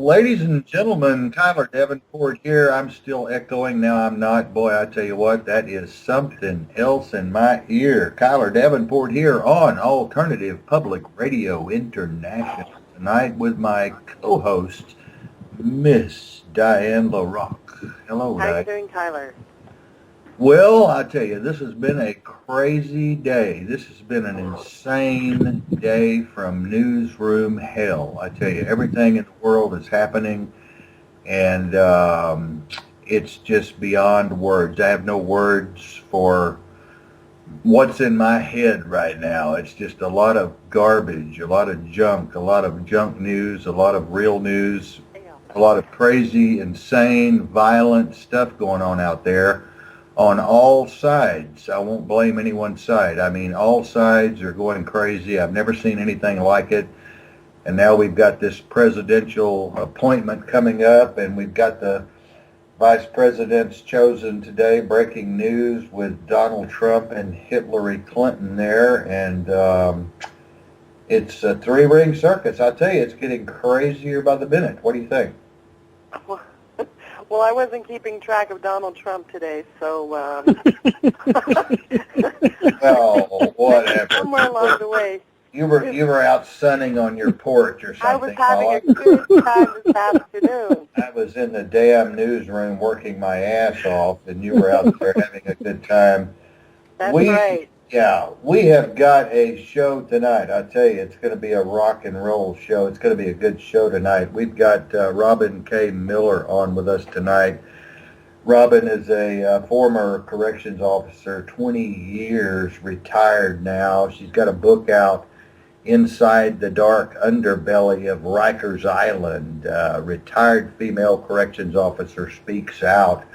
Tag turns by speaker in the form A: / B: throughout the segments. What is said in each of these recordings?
A: Ladies and gentlemen, Tyler Davenport here. I'm still echoing. Now I'm not. Boy, I tell you what, that is something else in my ear. Tyler Davenport here on Alternative Public Radio International tonight with my co-host, Miss Diane LaRock. Hello,
B: How are
A: Diane.
B: you doing, Tyler?
A: Well, I tell you, this has been a crazy day. This has been an insane day from newsroom hell. I tell you, everything in the world is happening, and it's just beyond words. I have no words for what's in my head right now. It's just a lot of garbage, a lot of junk news, a lot of real news, a lot of crazy, insane, violent stuff going on out there. On all sides. I won't blame any one side. I mean, all sides are going crazy. I've never seen anything like it. And now we've got this presidential appointment coming up, and we've got the vice presidents chosen today. Breaking news with Donald Trump and Hillary Clinton there. And it's a three-ring circus. I tell you, it's getting crazier by the minute. What do you think?
B: Well, I wasn't keeping track of Donald Trump today, so
A: Well, whatever.
B: somewhere along the way.
A: You were out sunning on your porch or something.
B: I was having a good time this afternoon.
A: I was in the damn newsroom working my ass off, and you were out there having a good time.
B: That's right.
A: Yeah, we have got a show tonight. I tell you, it's going to be a rock and roll show. It's going to be a good show tonight. We've got Robin K. Miller on with us tonight. Robin is a former corrections officer, 20 years, retired now. She's got a book out, Inside the Dark Underbelly of Rikers Island. Retired female corrections officer speaks out.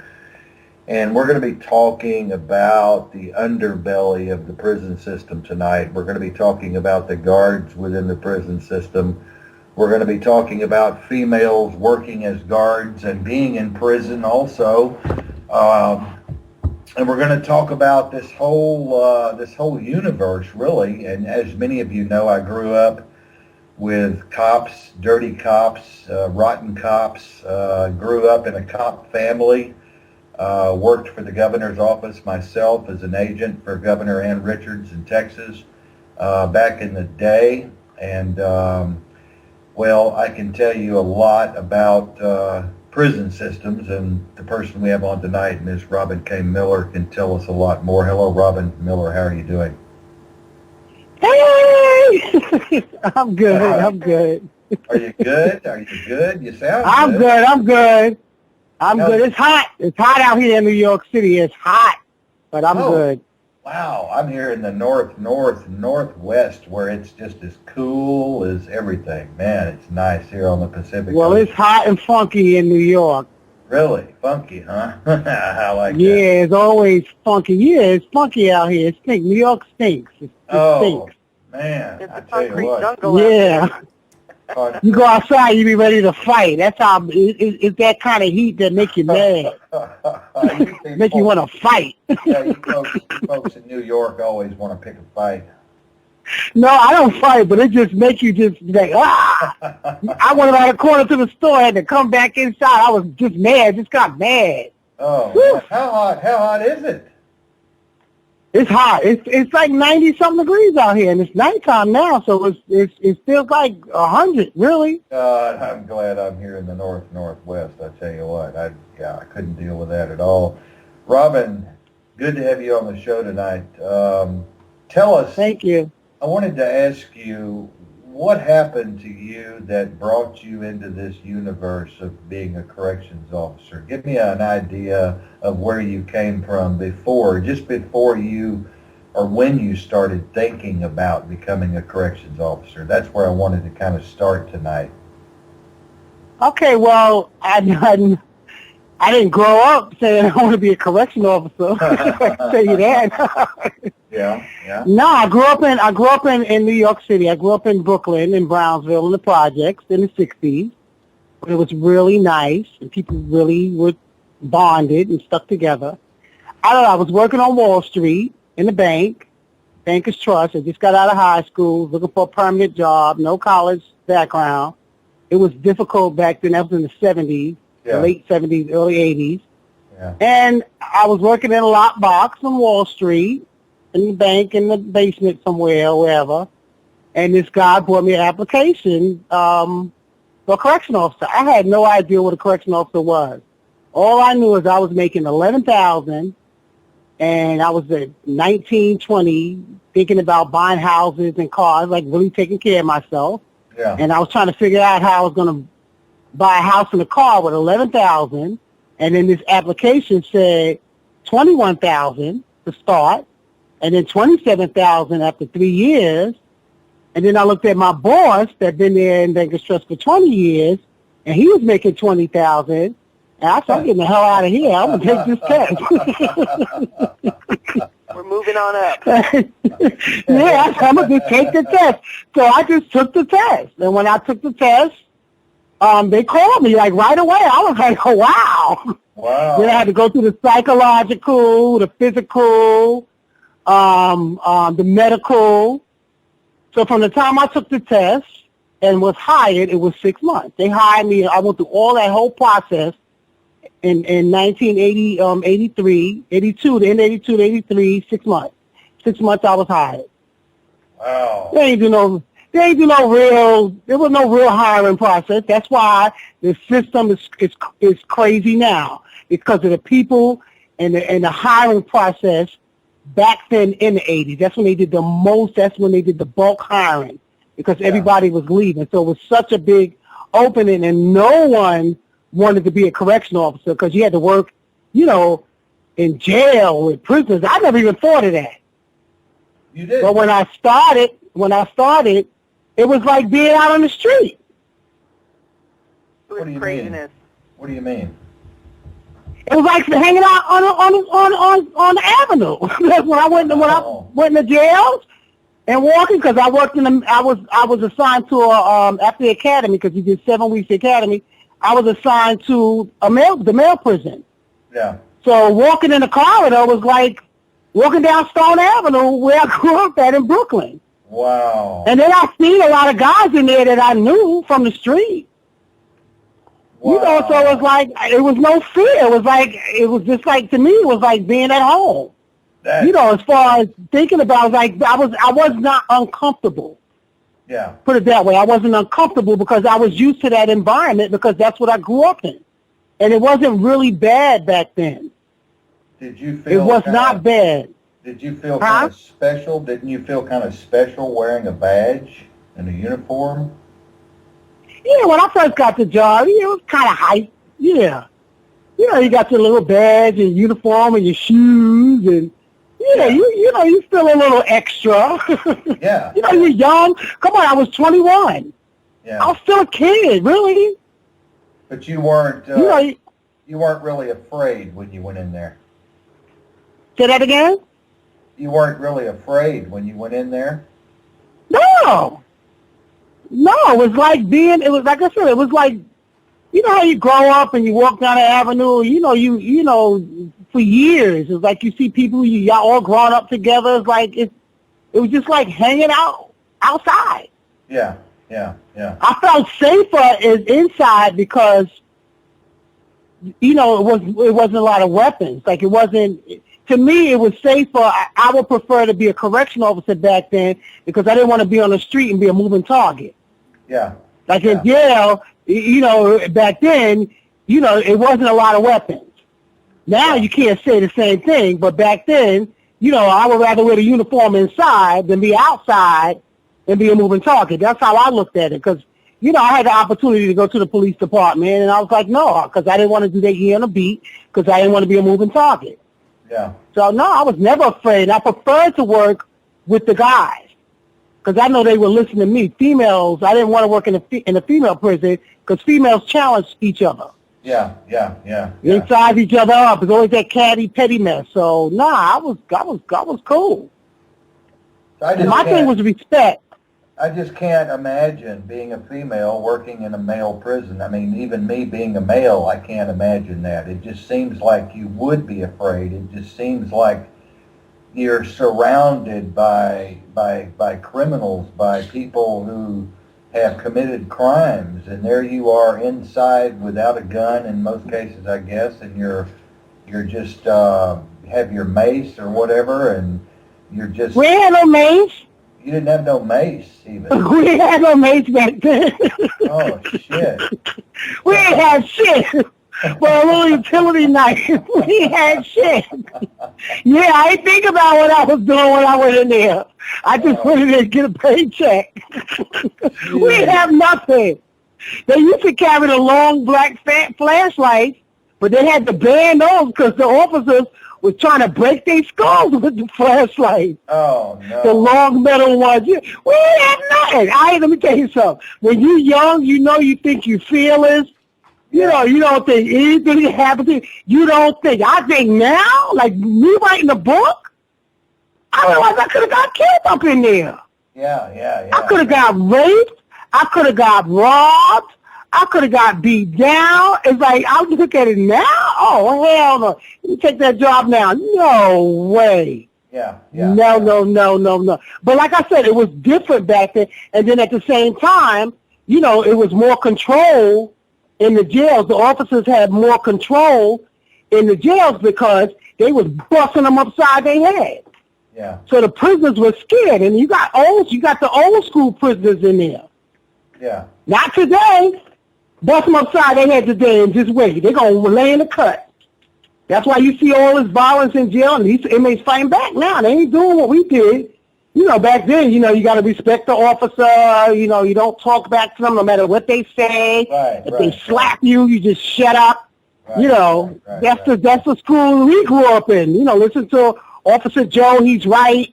A: And we're going to be talking about the underbelly of the prison system tonight. We're going to be talking about the guards within the prison system. We're going to be talking about females working as guards and being in prison also. And we're going to talk about this whole universe, really. And as many of you know, I grew up with cops, dirty cops, rotten cops. Grew up in a cop family. Worked for the governor's office myself as an agent for Governor Ann Richards in Texas back in the day. And, well, I can tell you a lot about prison systems, and the person we have on tonight, Ms. Robin K. Miller, can tell us a lot more. Hello, Robin Miller. How are you doing?
C: Hey! I'm good. I'm good.
A: Are you good? Are you good? You sound
C: I'm
A: good.
C: good. I'm good. I'm good. It's hot. It's hot out here in New York City. It's hot, but I'm good.
A: Wow. I'm here in the northwest where it's just as cool as everything. Man, it's nice here on the Pacific
C: Well,
A: Coast.
C: it's hot and funky in New York.
A: Really? Funky, huh? I like that.
C: Yeah, it's always funky. Yeah, it's funky out here. It stinks. New York stinks. It stinks.
A: Man.
B: It's
A: I
B: a
A: tell you
B: concrete
A: what.
B: jungle.
C: Yeah. You go outside, you be ready to fight. That's how, it's that kind of heat that make you mad. Make you want to fight.
A: Yeah, you folks in New York always want to pick a fight.
C: No, I don't fight, but it just makes you just like, ah! I went around the corner to the store, had to come back inside. I was just mad, just got mad.
A: Oh, man. How hot is it?
C: It's hot. It's like 90-something degrees out here, and it's nighttime now, so it feels like 100, really.
A: I'm glad I'm here in the northwest. I tell you what, I couldn't deal with that at all. Robin, good to have you on the show tonight. Tell us.
C: Thank you.
A: I wanted to ask you, what happened to you that brought you into this universe of being a corrections officer? Give me an idea of where you came from just before you, or when you started thinking about becoming a corrections officer. That's where I wanted to kind of start tonight.
C: Okay, well, I didn't grow up saying I want to be a correction officer. I can tell you that.
A: Yeah.
C: No, I grew up in New York City. I grew up in Brooklyn, in Brownsville, in the projects in the 60s. It was really nice, and people really were bonded and stuck together. I don't know, I was working on Wall Street in the bank, Bankers Trust. I just got out of high school, looking for a permanent job, no college background. It was difficult back then. That was in the 70s,
A: Yeah.
C: the late 70s, early 80s.
A: Yeah.
C: And I was working in a lockbox on Wall Street, in the bank, in the basement somewhere, wherever. And this guy brought me an application for a correction officer. I had no idea what a correction officer was. All I knew is I was making $11,000, and I was at 19, 20, thinking about buying houses and cars, like really taking care of myself.
A: Yeah.
C: And I was trying to figure out how I was going to buy a house and a car with $11,000. And then this application said $21,000 to start, and then $27,000 after 3 years. And then I looked at my boss that been there in Bankers Trust for 20 years, and he was making $20,000. And I said, I'm getting the hell out of here. I'm going to take this test.
B: We're moving on up.
C: Yeah, I said, I'm going to just take the test. So I just took the test. And when I took the test, they called me like right away. I was like, oh, wow.
A: Wow.
C: Then I had to go through the psychological, the physical, the medical. So from the time I took the test and was hired, it was 6 months. They hired me. I went through all that whole process in 1980, 83, 82, the end of 82 to 83, 6 months. 6 months I was hired.
A: Wow.
C: There was no real hiring process. That's why the system is crazy now. It's because of the people and the hiring process back then in the 80s. That's when they did the most. That's when they did the bulk hiring because everybody was leaving. So it was such a big opening, and no one wanted to be a correctional officer because you had to work, in jail with prisoners. I never even thought of that.
A: You did.
C: But when I started, it was like being out on the street.
B: It
A: What do
B: was
A: you
B: craziness.
A: mean? What do you mean?
C: It was like hanging out on the avenue. That's when I went to jails and walking because I worked I was assigned to after the academy because you did 7 weeks academy. I was assigned to the male prison.
A: Yeah.
C: So walking in the corridor was like walking down Stone Avenue where I grew up at in Brooklyn.
A: Wow.
C: And then I seen a lot of guys in there that I knew from the street.
A: Wow.
C: So it was like, it was no fear. It was just like, to me, it was like being at home. As far as thinking about it, I was not uncomfortable.
A: Yeah.
C: Put it that way. I wasn't uncomfortable because I was used to that environment because that's what I grew up in. And it wasn't really bad back then.
A: Did you feel?
C: It was not bad.
A: Did you feel kind of special? Didn't you feel kind of special wearing a badge and a uniform?
C: Yeah, when I first got the job, it was kind of hype. Yeah. You got your little badge and uniform and your shoes and, you feel a little extra.
A: Yeah.
C: You're young. Come on, I was 21.
A: Yeah.
C: I was still a kid, really.
A: But you weren't. You weren't really afraid when you went in there.
C: Say that again?
A: You weren't really afraid when you went in there?
C: No, it was like like I said, it was like, how you grow up and you walk down the avenue, for years. It's like you see people, y'all all grown up together. It's like, it was just like hanging out outside.
A: Yeah.
C: I felt safer inside because, it wasn't a lot of weapons. Like it wasn't, to me, it was safer. I would prefer to be a correctional officer back then because I didn't want to be on the street and be a moving target.
A: Yeah.
C: Like in jail, back then, it wasn't a lot of weapons. Now you can't say the same thing, but back then, I would rather wear the uniform inside than be outside and be a moving target. That's how I looked at it because, I had the opportunity to go to the police department, and I was like, no, because I didn't want to do that year on a beat because I didn't want to be a moving target.
A: Yeah.
C: So, no, I was never afraid. I preferred to work with the guys because I know they would listen to me. Females, I didn't want to work in a female prison because females challenge each other.
A: Yeah.
C: They size each other up. It's always that catty, petty mess. So, I was cool. My thing was respect.
A: I just can't imagine being a female working in a male prison. I mean, even me being a male, I can't imagine that. It just seems like you would be afraid. It just seems like you're surrounded by criminals, by people who have committed crimes, and there you are inside without a gun in most cases, I guess, and you're just have your mace or whatever, and you're just.
C: We had no mace.
A: You didn't have no mace even.
C: We had no mace back then.
A: Oh shit.
C: We ain't had shit. For a little utility knife, we had shit. Yeah, I didn't think about what I was doing when I went in there. I just went in there to get a paycheck. We didn't have nothing. They used to carry the long black flashlights, but they had to ban those because the officers was trying to break their skulls with the flashlight.
A: Oh no.
C: The long metal ones. We didn't have nothing. Let me tell you something. When you young, you think you fearless. You know, you don't think anything happens to you. You don't think. I think now, like me writing a book, I realized I could have got killed up in there.
A: Yeah.
C: I could have got raped. I could have got robbed. I could have got beat down. It's like, I'll look at it now. Oh, hell no. You take that job now. No way.
A: Yeah.
C: No. But like I said, it was different back then. And then at the same time, it was more control in the jails. The officers had more control in the jails because they was busting them upside their head.
A: Yeah.
C: So the prisoners were scared, and you got the old school prisoners in there.
A: Yeah.
C: Not today. Bust them upside their head today and just wait. They're gonna lay in the cut. That's why you see all this violence in jail, and these inmates fighting back now. They ain't doing what we did. Back then, you got to respect the officer. You don't talk back to them no matter what they say. If they slap you, you just shut up. That's the school we grew up in. Listen to Officer Joe, he's right.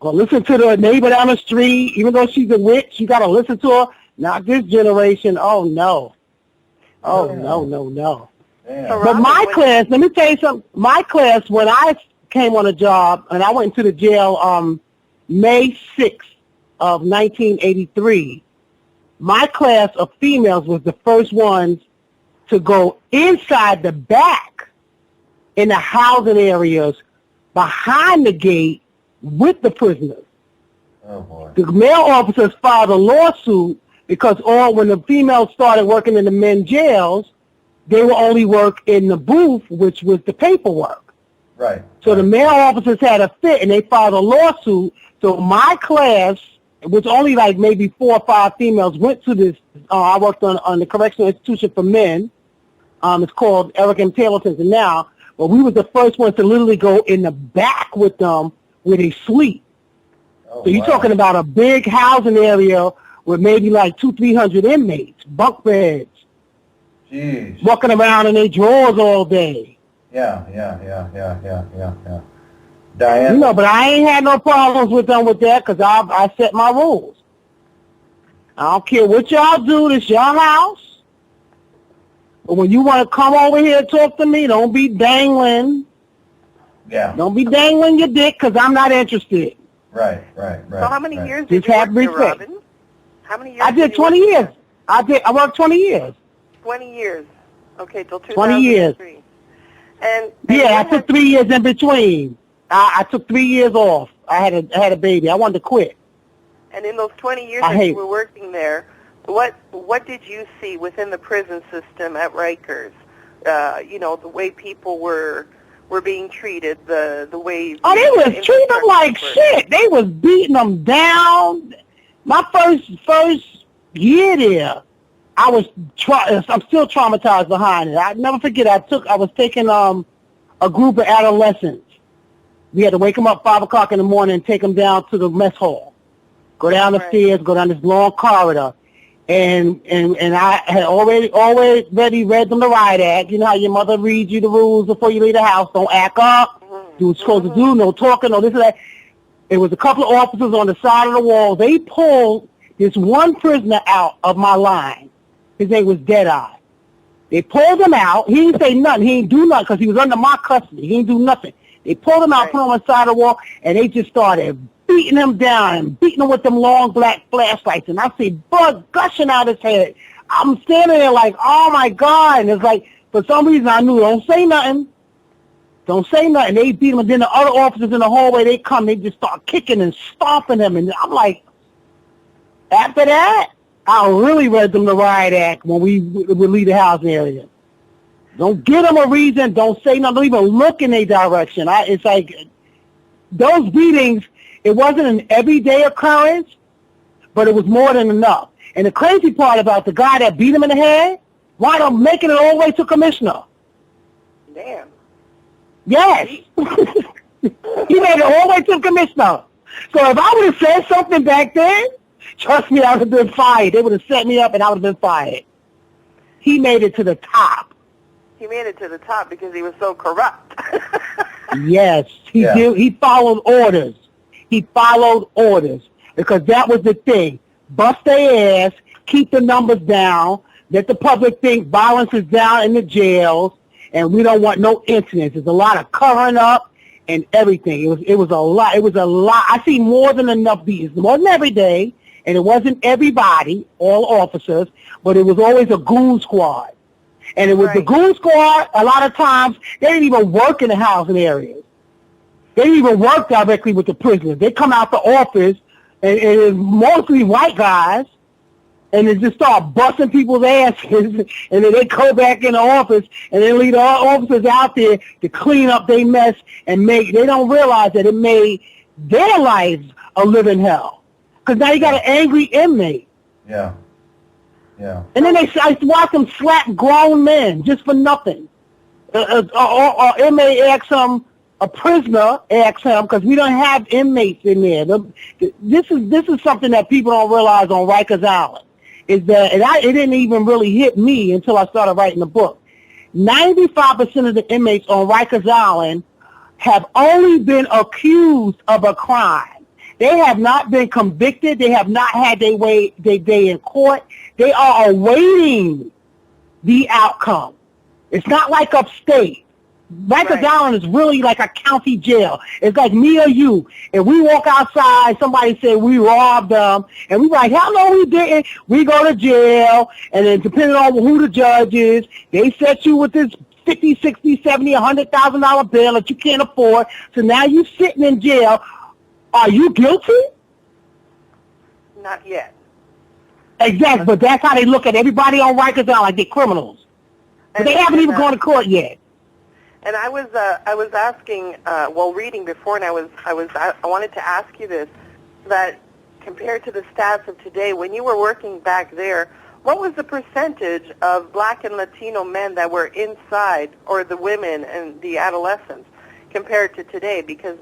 C: Or listen to the neighbor down the street. Even though she's a witch, you got to listen to her. Not this generation. Oh, no. No.
A: Yeah.
C: But my class, let me tell you something. My class, when I came on a job, and I went into the jail May 6th of 1983, my class of females was the first ones to go inside the back in the housing areas behind the gate with the prisoners.
A: Oh, boy.
C: The male officers filed a lawsuit because when the females started working in the men's jails, they would only work in the booth, which was the paperwork.
A: Right.
C: So the male officers had a fit, and they filed a lawsuit. So my class, which only like maybe 4 or 5 females, went to this. I worked on the Correctional Institution for Men. It's called Eric M. Taylorton's now. But we was the first ones to literally go in the back with them where they sleep.
A: Oh,
C: so you're
A: wow.
C: talking about a big housing area with maybe like 200-300 inmates, bunk beds,
A: Jeez.
C: walking around in their drawers all day.
A: Yeah. Diane.
C: But I ain't had no problems with them with that because I set my rules. I don't care what y'all do. This your house. But when you want to come over here and talk to me, don't be dangling.
A: Yeah.
C: Don't be dangling your dick because I'm not interested.
A: Right.
B: So how many years
C: Just
B: did you
C: have
B: work there,
C: respect.
B: Robin? How many years?
C: I did
B: you
C: 20
B: work
C: years.
B: there?
C: I worked 20 years.
B: 20 years. Okay, till 2003.
C: 20 years.
B: And
C: Yeah, I took 3 years in between. I took 3 years off. I had a baby. I wanted to quit.
B: And in those 20 years that you were working there, what did you see within the prison system at Rikers? The way people were being treated, the way...
C: Oh, they was treating them like shit. They was beating them down. My first year there, I'm still traumatized behind it. I never forget. I was taking a group of adolescents. We had to wake them up 5 o'clock in the morning and take them down to the mess hall. Go down the stairs, go down this long corridor. And I had already read them the riot act. You know how your mother reads you the rules before you leave the house. Don't act up. Do what you're supposed to do. No talking, no this and that. It was a couple of officers on the side of the wall. They pulled this one prisoner out of my line. His name was Deadeye. They pulled him out. He didn't say nothing. He didn't do nothing because he was under my custody. He didn't do nothing. They pulled him out, put him on the side of the wall, and they just started beating him down and beating him with them long black flashlights. And I see blood gushing out his head. I'm standing there like, oh, my God. And it's like, for some reason, I knew, don't say nothing. Don't say nothing. They beat him. And then the other officers in the hallway, they come. They just start kicking and stomping him. And I'm like, after that, I really read them the riot act when we would leave the housing area. Don't give them a reason. Don't say nothing. Don't even look in their direction. It's like those beatings, it wasn't an everyday occurrence, but it was more than enough. And the crazy part about the guy that beat him in the head, wound up making it all the way to commissioner.
B: Damn.
C: Yes. He made it all the way to commissioner. So if I would have said something back then, trust me, I would have been fired. They would have set me up and I would have been fired. He made it to the top.
B: He made it to the top because he was so corrupt.
C: Yes, he did. He followed orders. He followed orders because that was the thing. Bust their ass, keep the numbers down, let the public think violence is down in the jails, and we don't want no incidents. There's a lot of covering up and everything. It was a lot. It was a lot. I see more than enough beatings, more than every day, and it wasn't everybody, all officers, but it was always a goon squad. And it was the goon squad, a lot of times, they didn't even work in the housing areas. They didn't even work directly with the prisoners. They come out the office, and it's mostly white guys, and they just start busting people's asses, and then they go back in the office, and they leave all officers out there to clean up their mess, and they don't realize that it made their lives a living hell. Because now you got an angry inmate.
A: Yeah. Yeah.
C: And then I watch them slap grown men just for nothing. Or inmate asks him, a prisoner asks him, because we don't have inmates in there. This is something that people don't realize on Rikers Island. Is that it didn't even really hit me until I started writing the book. 95% of the inmates on Rikers Island have only been accused of a crime. They have not been convicted. They have not had their day in court. They are awaiting the outcome. It's not like upstate. Rikers Island is really like a county jail. It's like me or you. If we walk outside, somebody say we robbed them, and we like, hell no, we didn't. We go to jail, and then depending on who the judge is, they set you with this $50, $60, $70, $100,000 bill that you can't afford. So now you're sitting in jail. Are you guilty?
B: Not yet.
C: Exactly, but that's how they look at everybody on Rikers Island, like they're criminals. But they haven't even gone to court yet.
B: And I was asking, reading before, and I wanted to ask you this, that compared to the stats of today, when you were working back there, what was the percentage of Black and Latino men that were inside, or the women and the adolescents, compared to today? Because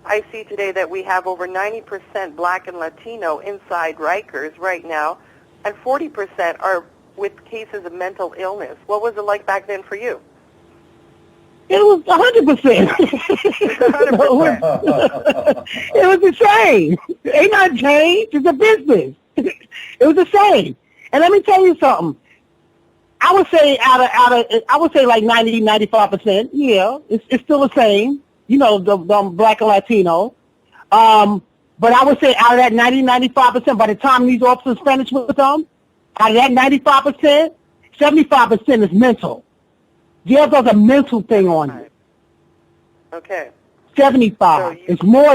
B: I see today that we have over 90% Black and Latino inside Rikers right now, and 40% are with cases of mental illness. What was it like back then for you?
C: It was 100%.
B: 100%.
C: It was the same. It ain't not changed. It's a business. It was the same. And let me tell you something. I would say I would say like 90, 95%. Yeah, it's still the same. You know, the Black and Latino. But I would say out of that 90, 95%, by the time these officers finish with them, out of that 95%, 75% is mental. Jail does a mental thing on you.
B: Okay.
C: 75. It's more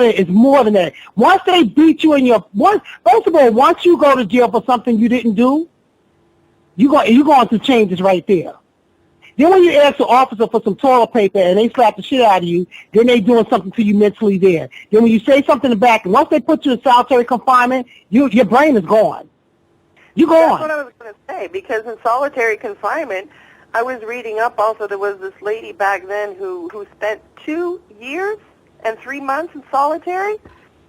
C: than that. Once they beat you in first of all, once you go to jail for something you didn't do, you're going to changes right there. Then when you ask the officer for some toilet paper and they slap the shit out of you, then they doing something to you mentally there. Then when you say something in the back, and once they put you in solitary confinement, your brain is gone. You're gone.
B: That's what I was going to say, because in solitary confinement, I was reading up also, there was this lady back then who spent 2 years and 3 months in solitary,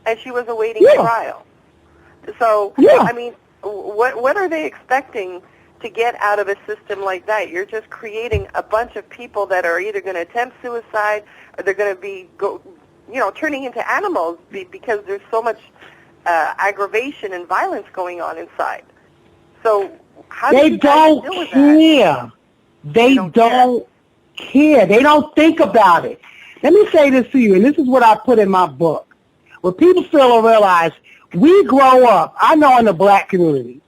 B: and she was awaiting trial. So, I mean, what are they expecting to get out of a system like that? You're just creating a bunch of people that are either going to attempt suicide, or they're going to be, turning into animals because there's so much aggravation and violence going on inside. So how do you guys deal with that?
C: They don't care. They don't think about it. Let me say this to you, and this is what I put in my book. What people still don't realize, we grow up, I know in the Black community,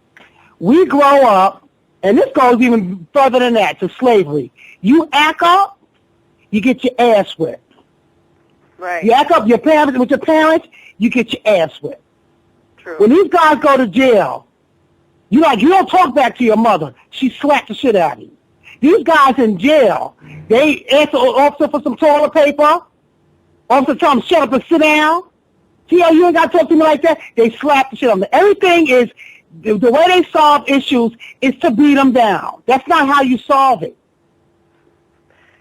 C: we grow up, and this goes even further than that, to slavery. You act up, you get your ass whipped.
B: Right.
C: You act up with your parents, you get your ass whipped.
B: True.
C: When these guys go to jail, You don't talk back to your mother. She slapped the shit out of you. These guys in jail, they ask the officer for some toilet paper. Officer tell them, shut up and sit down. See how you ain't got to talk to me like that? They slap the shit on them. Everything is, the way they solve issues is to beat them down. That's not how you solve it.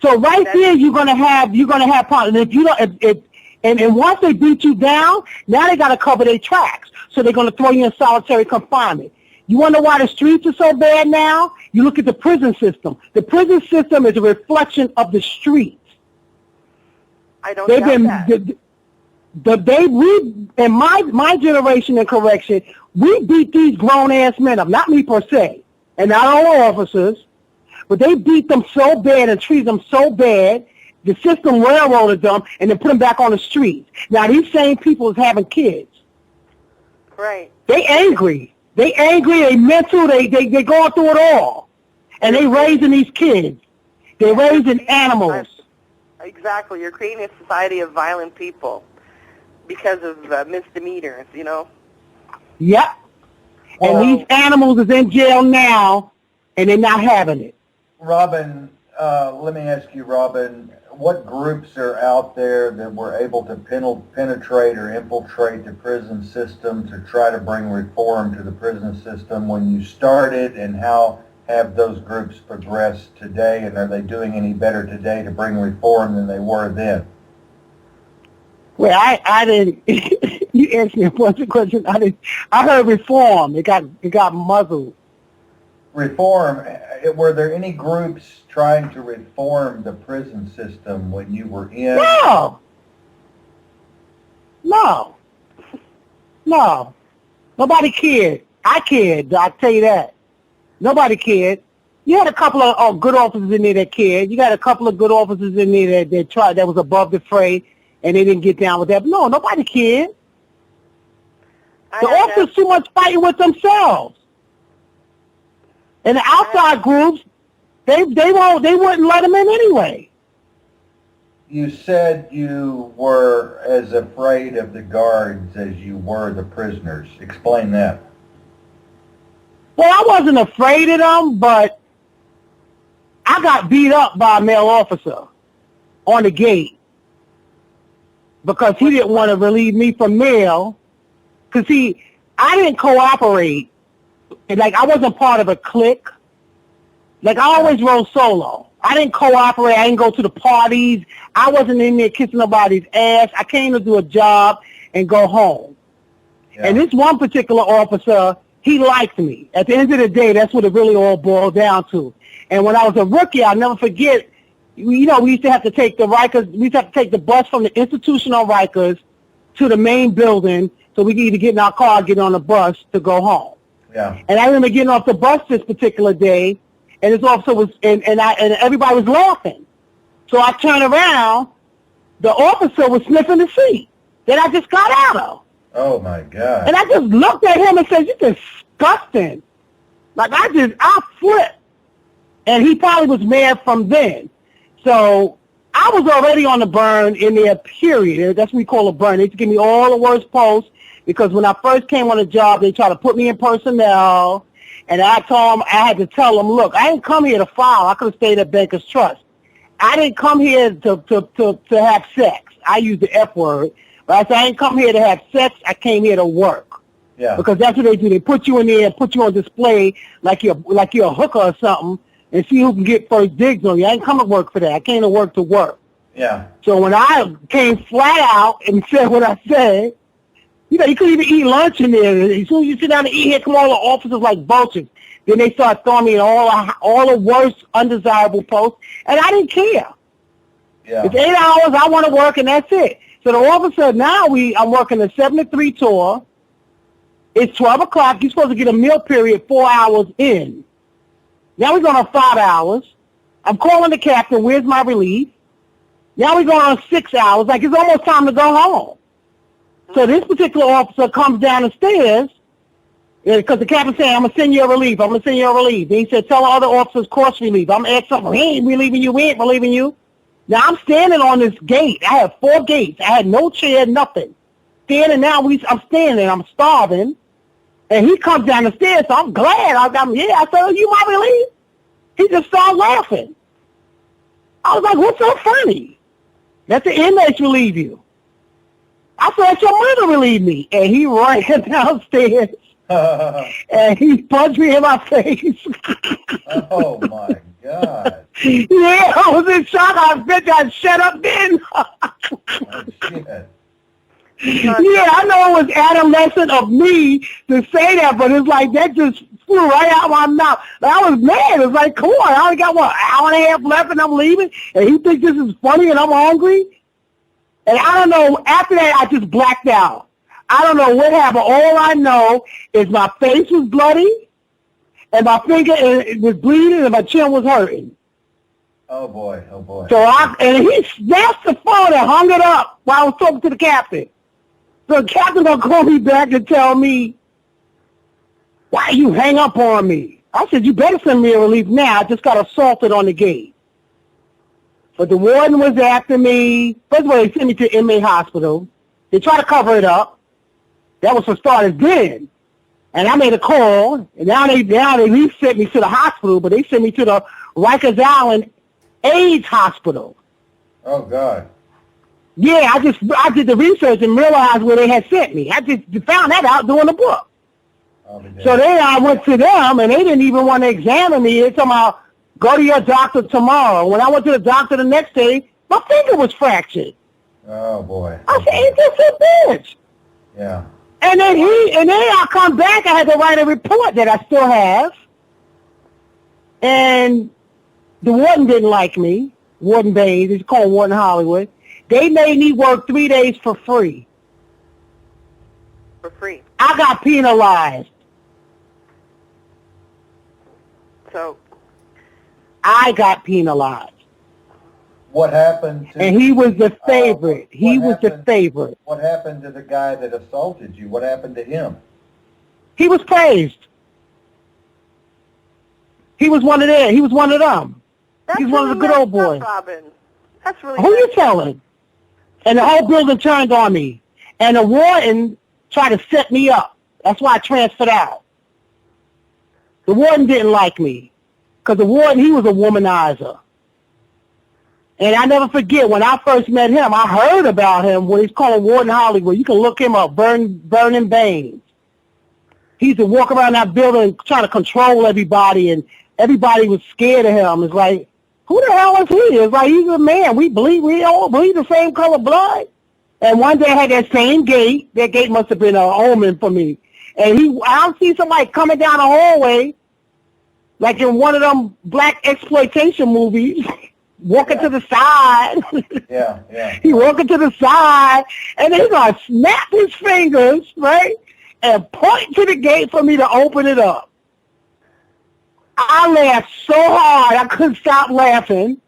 C: So there, you're gonna have problems. And if you don't, and once they beat you down, now they got to cover their tracks. So they're gonna throw you in solitary confinement. You want to know why the streets are so bad now? You look at the prison system. The prison system is a reflection of the streets.
B: I don't doubt that.
C: In my generation in correction, we beat these grown-ass men up. Not me per se, and not all officers, but they beat them so bad and treated them so bad, the system railroaded them and then put them back on the streets. Now, these same people is having kids.
B: Right.
C: They angry, they mental, they going through it all. And they raising these kids. They're raising animals.
B: Exactly. You're creating a society of violent people because of misdemeanors, you know?
C: Yep. And these animals is in jail now, and they're not having it.
A: Robin, let me ask you, Robin, what groups are out there that were able to penetrate or infiltrate the prison system to try to bring reform to the prison system when you started, and how have those groups progressed today, and are they doing any better today to bring reform than they were then?
C: Well, I didn't. You asked me a bunch of questions. I heard reform. It got muzzled.
A: Reform. Were there any groups trying to reform the prison system when you were in? No. Nobody cared. I cared. I tell you that. Nobody cared. You had a couple of good officers in there that cared. You got a couple of good officers in there that tried, that was above the fray, and they didn't get down with that. But no, nobody cared. The officers too much fighting with themselves. And the outside groups, they wouldn't let them in anyway. You said you were as afraid of the guards as you were the prisoners. Explain that.
C: Well, I wasn't afraid of them, but I got beat up by a male officer on the gate because he didn't want to relieve me from mail. Because I didn't cooperate. Like, I wasn't part of a clique. Like, I always rode solo. I didn't cooperate. I didn't go to the parties. I wasn't in there kissing nobody's ass. I came to do a job and go home. Yeah. And this one particular officer, he liked me. At the end of the day, that's what it really all boiled down to. And when I was a rookie, I'll never forget, we used to have to take the Rikers, we used to have to take the bus from the institution on Rikers to the main building, so we could either get in our car or get on the bus to go home.
A: Yeah.
C: And I remember getting off the bus this particular day, and this officer was, and everybody was laughing. So I turned around, the officer was sniffing the seat that I just got out of.
A: Oh my God.
C: And I just looked at him and said, "You're disgusting." Like, I flipped. And he probably was mad from then. So I was already on the burn in there, period. That's what we call a burn. They used to give me all the worst posts, because when I first came on the job, they tried to put me in personnel, and I had to tell them, look, I didn't come here to file. I could have stayed at Bankers Trust. I didn't come here to have sex. I used the F word. But I said, I didn't come here to have sex. I came here to work.
A: Yeah.
C: Because that's what they do. They put you in there and put you on display like you're a hooker or something, and see who can get first digs on you. I didn't come to work for that. I came to work to work.
A: Yeah.
C: So when I came flat out and said what I said, you couldn't even eat lunch in there. As soon as you sit down and eat, here come all the officers like vultures. Then they start throwing me in all the worst, undesirable posts, and I didn't care.
A: Yeah.
C: It's 8 hours, I want to work, and that's it. So the officer, now I'm working a 7 to 3 tour. It's 12 o'clock. You're supposed to get a meal period 4 hours in. Now we're going on 5 hours. I'm calling the captain, where's my relief? Now we're going on 6 hours. Like, it's almost time to go home. So this particular officer comes down the stairs, because the captain said, I'm going to send you a relief. I'm going to send you a relief. Then he said, tell all the officers course relief. I'm going to ask something. He ain't relieving you. We ain't relieving you. Now I'm standing on this gate. I have 4 gates. I had no chair, nothing. Standing now, I'm standing. I'm starving. And he comes down the stairs, so I'm glad. I said, oh, you my relief? He just started laughing. I was like, what's so funny? Let the inmates relieve you. I said, let your mother relieve me. And he ran downstairs, and he punched me in my face.
A: Oh, my God.
C: Yeah, I was in shock. I bet I shut up then.
A: Oh, shit.
C: Yeah, I know it was adolescent of me to say that, but it's like that just flew right out my mouth. Like, I was mad. It's like, come on, I only got, what, an hour and a half left and I'm leaving, and he thinks this is funny and I'm hungry? And I don't know, after that, I just blacked out. I don't know what happened. All I know is my face was bloody, and my finger was bleeding, and my chin was hurting.
A: Oh, boy. Oh, boy.
C: So he snatched the phone and hung it up while I was talking to the captain. So the captain gonna call me back and tell me, why you hang up on me? I said, you better send me a relief now. I just got assaulted on the gate. But the warden was after me. First of all, they sent me to inmate hospital. They tried to cover it up. That was for starters then. And I made a call, and now they at least sent me to the hospital, but they sent me to the Rikers Island AIDS hospital.
A: Oh, God.
C: Yeah, I did the research and realized where they had sent me. I just found that out doing the book. So then I went to them, and they didn't even want to examine me. They told me, go to your doctor tomorrow. When I went to the doctor the next day, my finger was fractured.
A: Oh, boy.
C: I said, ain't this a bitch?
A: Yeah.
C: And then I come back, I had to write a report that I still have. And the warden didn't like me, Warden Baines, he's called Warden Hollywood. They made me work 3 days for free.
B: For free.
C: I got penalized.
B: So
C: I got penalized.
A: What happened to...
C: And he was the favorite. The favorite.
A: What happened to the guy that assaulted you? What happened to him?
C: He was praised. He was one of them. He was one of them.
B: That's
C: He's one of the good old boys.
B: Robin. That's really
C: Who you telling? And the whole building turned on me. And the warden tried to set me up. That's why I transferred out. The warden didn't like me. Because the warden, he was a womanizer. And I never forget, when I first met him, I heard about him when he's called Warden Hollywood. You can look him up, Vernon Baines. He used to walk around that building trying to control everybody, and everybody was scared of him. It's like, who the hell is he? It's like, he's a man. We all bleed the same color blood. And one day I had that same gate. That gate must have been an omen for me. And I see somebody coming down the hallway, like in one of them black exploitation movies, walking to the side.
A: Yeah.
C: He walking to the side, and he's going to snap his fingers, right, and point to the gate for me to open it up. I laughed so hard I couldn't stop laughing.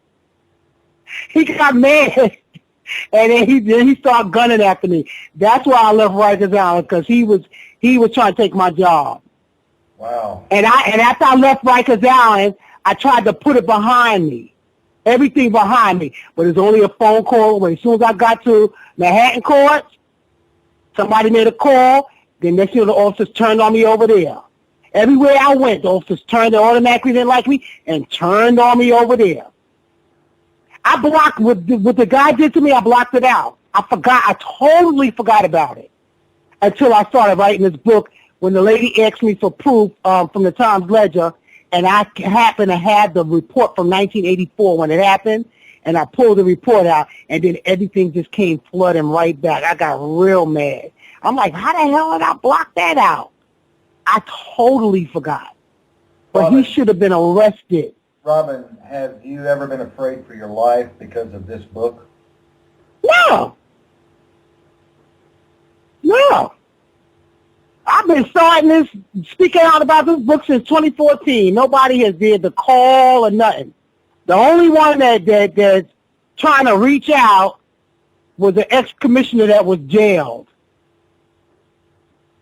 C: He got mad, and then he started gunning after me. That's why I left Rikers Island, because he was trying to take my job.
A: Wow.
C: And after I left Rikers Island, I tried to put it behind me, everything behind me. But it's only a phone call. As soon as I got to Manhattan Court, somebody made a call. Then next thing the officers turned on me over there. Everywhere I went, the officers turned, they automatically didn't like me, and turned on me over there. I blocked what the guy did to me. I blocked it out. I totally forgot about it until I started writing this book. When the lady asked me for proof from the Times Ledger, and I happened to have the report from 1984 when it happened, and I pulled the report out, and then everything just came flooding right back. I got real mad. I'm like, how the hell did I block that out? I totally forgot. But
A: Robin,
C: he should have been arrested.
A: Robin, have you ever been afraid for your life because of this book?
C: No. I've been speaking out about this book since 2014. Nobody has did the call or nothing. The only one that's trying to reach out was the ex-commissioner that was jailed.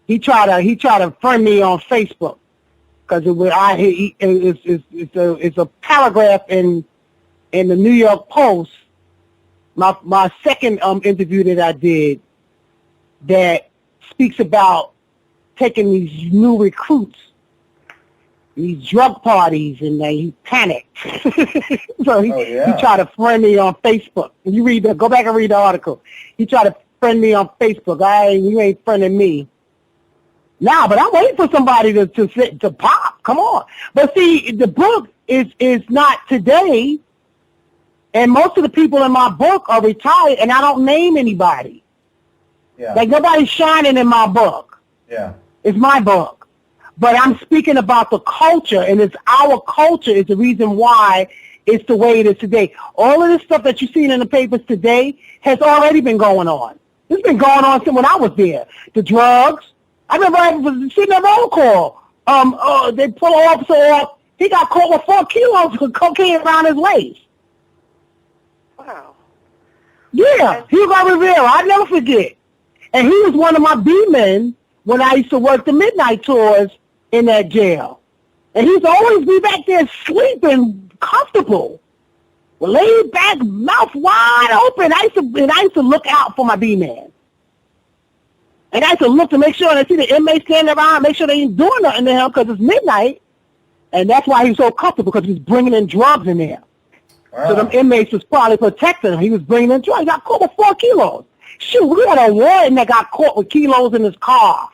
C: He tried to friend me on Facebook because it's a paragraph in the New York Post. My second interview that I did that speaks about taking these new recruits, these drug parties, and he panicked. So he tried to friend me on Facebook. And you read go back and read the article. He tried to friend me on Facebook. You ain't friending me. Nah, but I'm waiting for somebody to pop. Come on. But see, the book is not today, and most of the people in my book are retired, and I don't name anybody.
A: Yeah.
C: Like nobody's shining in my book.
A: Yeah.
C: It's my book. But I'm speaking about the culture, and it's our culture is the reason why it's the way it is today. All of this stuff that you're seeing in the papers today has already been going on. It's been going on since when I was there. The drugs. I remember sitting at roll call. They pull an officer off. He got caught with 4 kilos of cocaine around his waist.
B: Wow.
C: Yeah, Hugo Rivera. I'll never forget. And he was one of my B-men when I used to work the midnight tours in that jail. And he used to always be back there sleeping comfortable. Laid back, mouth wide open. I used to look out for my B-man. And I used to look to make sure, and I see the inmates standing around, make sure they ain't doing nothing to him because it's midnight. And that's why he was so comfortable, because he was bringing in drugs in there. Wow. So them inmates was probably protecting him. He was bringing in drugs. He got caught with 4 kilos. Shoot, we had a warden that got caught with kilos in his car.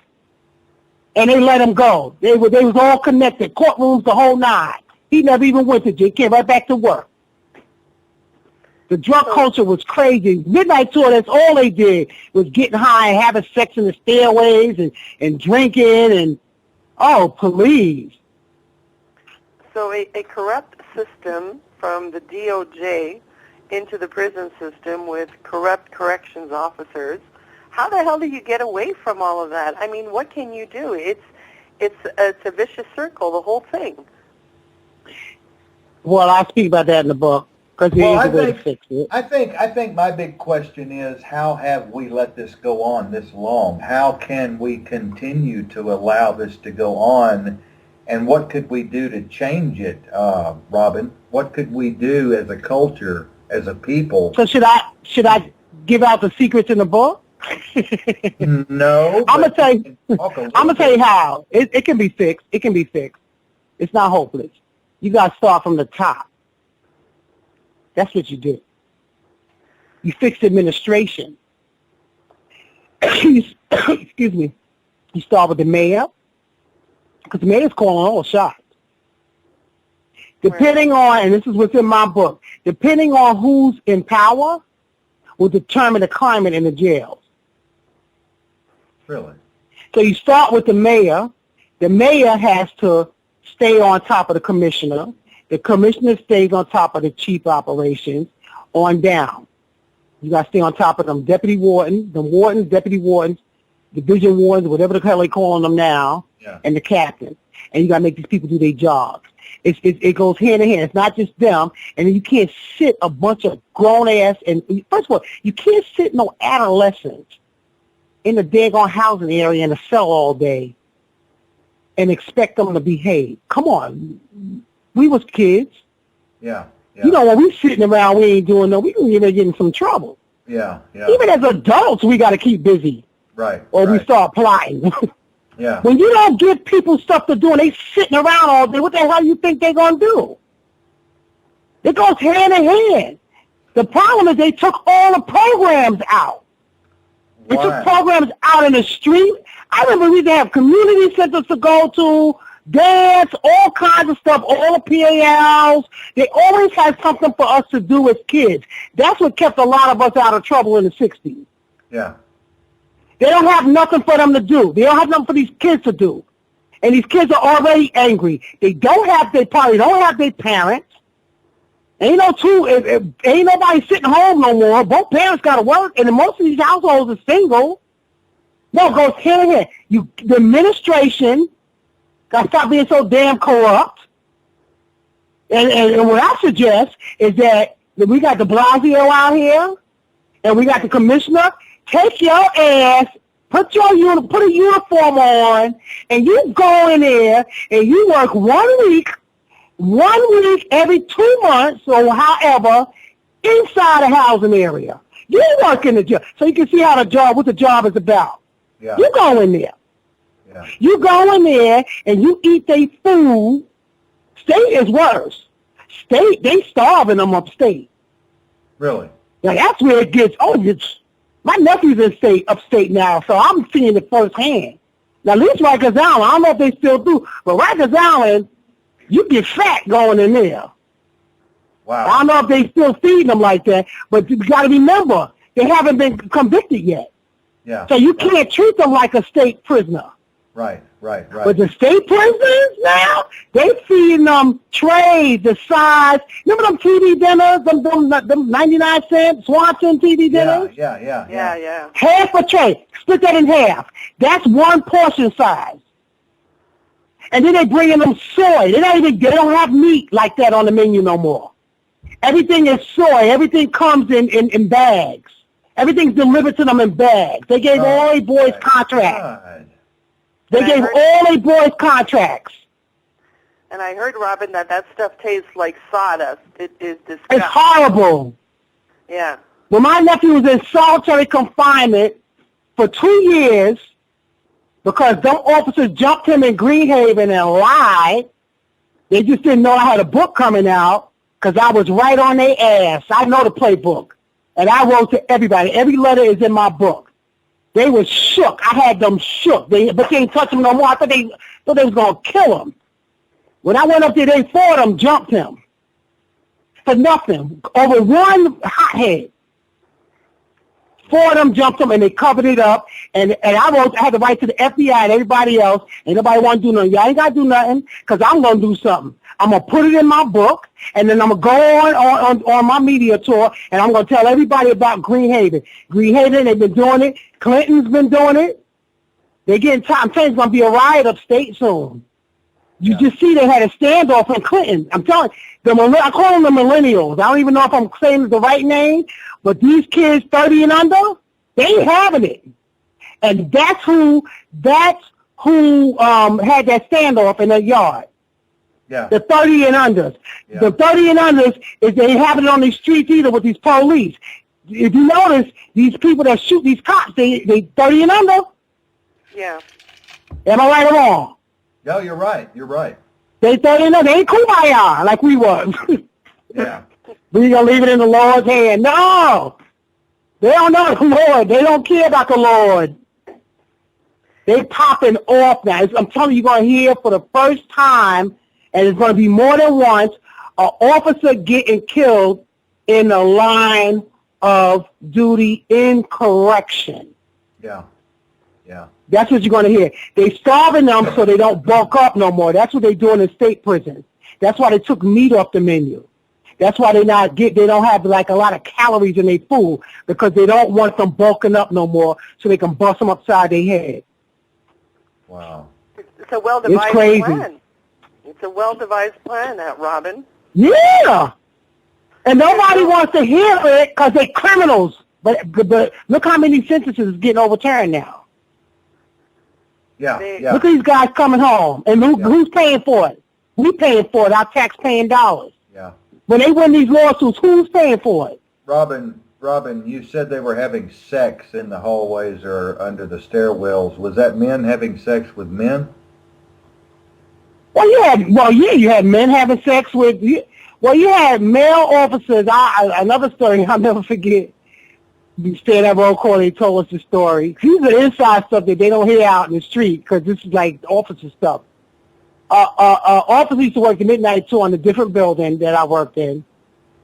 C: And they let him go. They was all connected, courtrooms, the whole nine. He never even went to jail. He came right back to work. The drug culture was crazy. Midnight tour, that's all they did was getting high and having sex in the stairways and drinking and, oh, please.
B: So a corrupt system from the DOJ into the prison system with corrupt corrections officers. How the hell do you get away from all of that? I mean, what can you do? It's a vicious circle, the whole thing.
C: Well, I speak about that in the book. I
A: think my big question is, how have we let this go on this long? How can we continue to allow this to go on? And what could we do to change it, Robin? What could we do as a culture, as a people?
C: So should I give out the secrets in the book?
A: No.
C: I'm gonna tell you how. It can be fixed. It can be fixed. It's not hopeless. You gotta start from the top. That's what you do. You fix administration. Excuse me. You start with the mayor, because the mayor's calling all shots. Depending on, and this is what's in my book, depending on who's in power will determine the climate in the jails.
A: Really?
C: So you start with the mayor. The mayor has to stay on top of the commissioner. The commissioner stays on top of the chief operations on down. You got to stay on top of them deputy wardens, deputy wardens, division wardens, whatever the hell they calling them now, and the captain. And you got to make these people do their jobs. It goes hand in hand. It's not just them. And you can't sit a bunch of grown-ass, and first of all, you can't sit no adolescents in the daggone housing area in a cell all day and expect them to behave. Come on. We was kids.
A: Yeah.
C: You know, when we sitting around, we ain't doing we can get in some trouble.
A: Yeah.
C: Even as adults, we got to keep busy.
A: Right.
C: Or we start plotting.
A: Yeah.
C: When you don't give people stuff to do and they sitting around all day, what the hell you think they going to do? It goes hand in hand. The problem is they took all the programs out. They took programs out in the street. I remember we used to have community centers to go to, dance, all kinds of stuff, all the PALs. They always had something for us to do as kids. That's what kept a lot of us out of trouble in the 60s.
A: Yeah.
C: They don't have nothing for them to do. They don't have nothing for these kids to do. And these kids are already angry. They probably don't have their parents. Ain't nobody sitting home no more. Both parents got to work, and most of these households are single. No, it goes hand in hand. The administration got to stop being so damn corrupt. And what I suggest is that we got de Blasio out here, and we got the commissioner. Take your ass, put a uniform on, and you go in there and you work 1 week every 2 months or however inside a housing area. You work in the job so you can see what the job is about.
A: Yeah.
C: You go in there.
A: Yeah.
C: You go in there and you eat their food. State is worse. State, they starving them upstate.
A: Really?
C: Like, that's where it gets, my nephew's upstate now, so I'm seeing it firsthand. Now, at least Rikers Island, I don't know if they still do, but Rikers Island, you get fat going in there.
A: Wow.
C: I don't know if they still feed them like that, but you got to remember, they haven't been convicted yet.
A: Yeah.
C: So you can't treat them like a state prisoner.
A: Right.
C: But the state prisoners now, they feeding them trays the size. Remember them TV dinners, them 99 cent Swanson TV dinners?
B: Yeah.
C: Half a tray. Split that in half. That's one portion size. And then they bring in them soy. They don't have meat like that on the menu no more. Everything is soy. Everything comes in bags. Everything's delivered to them in bags. They gave all their boys contracts.
A: God.
C: They gave all their boys contracts.
B: And I heard, Robin, that stuff tastes like sawdust. It is disgusting.
C: It's horrible.
B: Yeah.
C: When my nephew was in solitary confinement for 2 years because them officers jumped him in Greenhaven and lied, they just didn't know I had a book coming out because I was right on their ass. I know the playbook. And I wrote to everybody. Every letter is in my book. They were shook. I had them shook. But they ain't touch him no more. I thought they was going to kill him. When I went up there, they fought him, jumped him. For nothing. Over one hothead. Four of them jumped him, and they covered it up. And I had to write to the FBI and everybody else. Ain't nobody want to do nothing. Y'all ain't got to do nothing because I'm going to do something. I'm going to put it in my book, and then I'm going to go on my media tour, and I'm going to tell everybody about Greenhaven. Greenhaven, they've been doing it. Clinton's been doing it. They're getting time. I'm telling you, it's going to be a riot upstate soon. You just see they had a standoff in Clinton. I'm telling you, I call them the millennials. I don't even know if I'm saying the right name, but these kids 30 and under, they ain't having it. And that's who had that standoff in their yard.
A: Yeah.
C: The 30 and unders.
A: Yeah.
C: The 30 and unders, is they have it on these streets either with these police. If you notice, these people that shoot these cops, they 30 and under.
B: Yeah.
C: Am I right or wrong?
A: No, you're right.
C: They 30 and under. They ain't kumbaya like we was.
A: Yeah.
C: We gonna leave it in the Lord's hand. No. They don't know the Lord. They don't care about the Lord. They popping off now. I'm telling you, you're going to hear for the first time, and it's going to be more than once, an officer getting killed in the line of duty in correction.
A: Yeah.
C: That's what you're going to hear. They starving them so they don't bulk up no more. That's what they doing in state prisons. That's why they took meat off the menu. That's why they don't have like a lot of calories in their food because they don't want them bulking up no more so they can bust them upside their head.
A: Wow.
B: It's a well-devised
C: crazy.
B: plan. It's a well-devised plan, that Robin.
C: Yeah. And nobody wants to hear it because they're criminals. But look how many sentences is getting overturned now.
A: Yeah.
C: Look at these guys coming home. And who's paying for it? We paying for it, our tax-paying dollars.
A: Yeah.
C: When they win these lawsuits, who's paying for it?
A: Robin, you said they were having sex in the hallways or under the stairwells. Was that men having sex with men?
C: Well, you had men having sex with. You had male officers. Another story I'll never forget. We stayed at roll call. They told us the story. These are inside stuff that they don't hear out in the street because this is like officer stuff. Officer used to work the midnight tour on a different building that I worked in,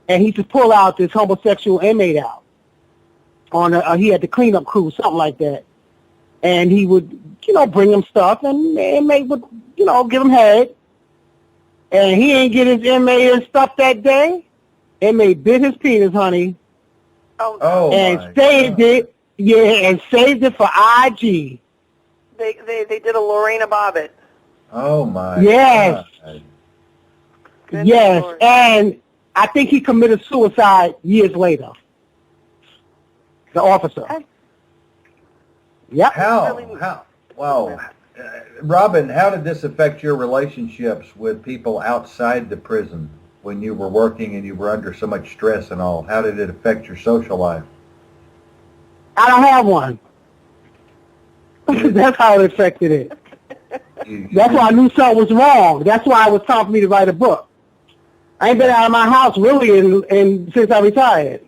C: and he used to pull out this homosexual inmate out. He had the cleanup crew, something like that, and he would, bring him stuff, and the inmate would, give him head, and he ain't get his inmate his stuff that day. Inmate bit his penis, honey, and saved it, and saved it for IG.
B: They did a Lorena Bobbitt.
A: Oh my!
C: Yes.
A: God.
C: Yes,
B: Lord.
C: and I think he committed suicide years later. The officer. Yep.
A: How? Wow. Robin, how did this affect your relationships with people outside the prison when you were working and you were under so much stress and all? How did it affect your social life?
C: I don't have one. That's how it affected it. That's why I knew something was wrong. That's why it was time for me to write a book. I ain't been out of my house really since I retired.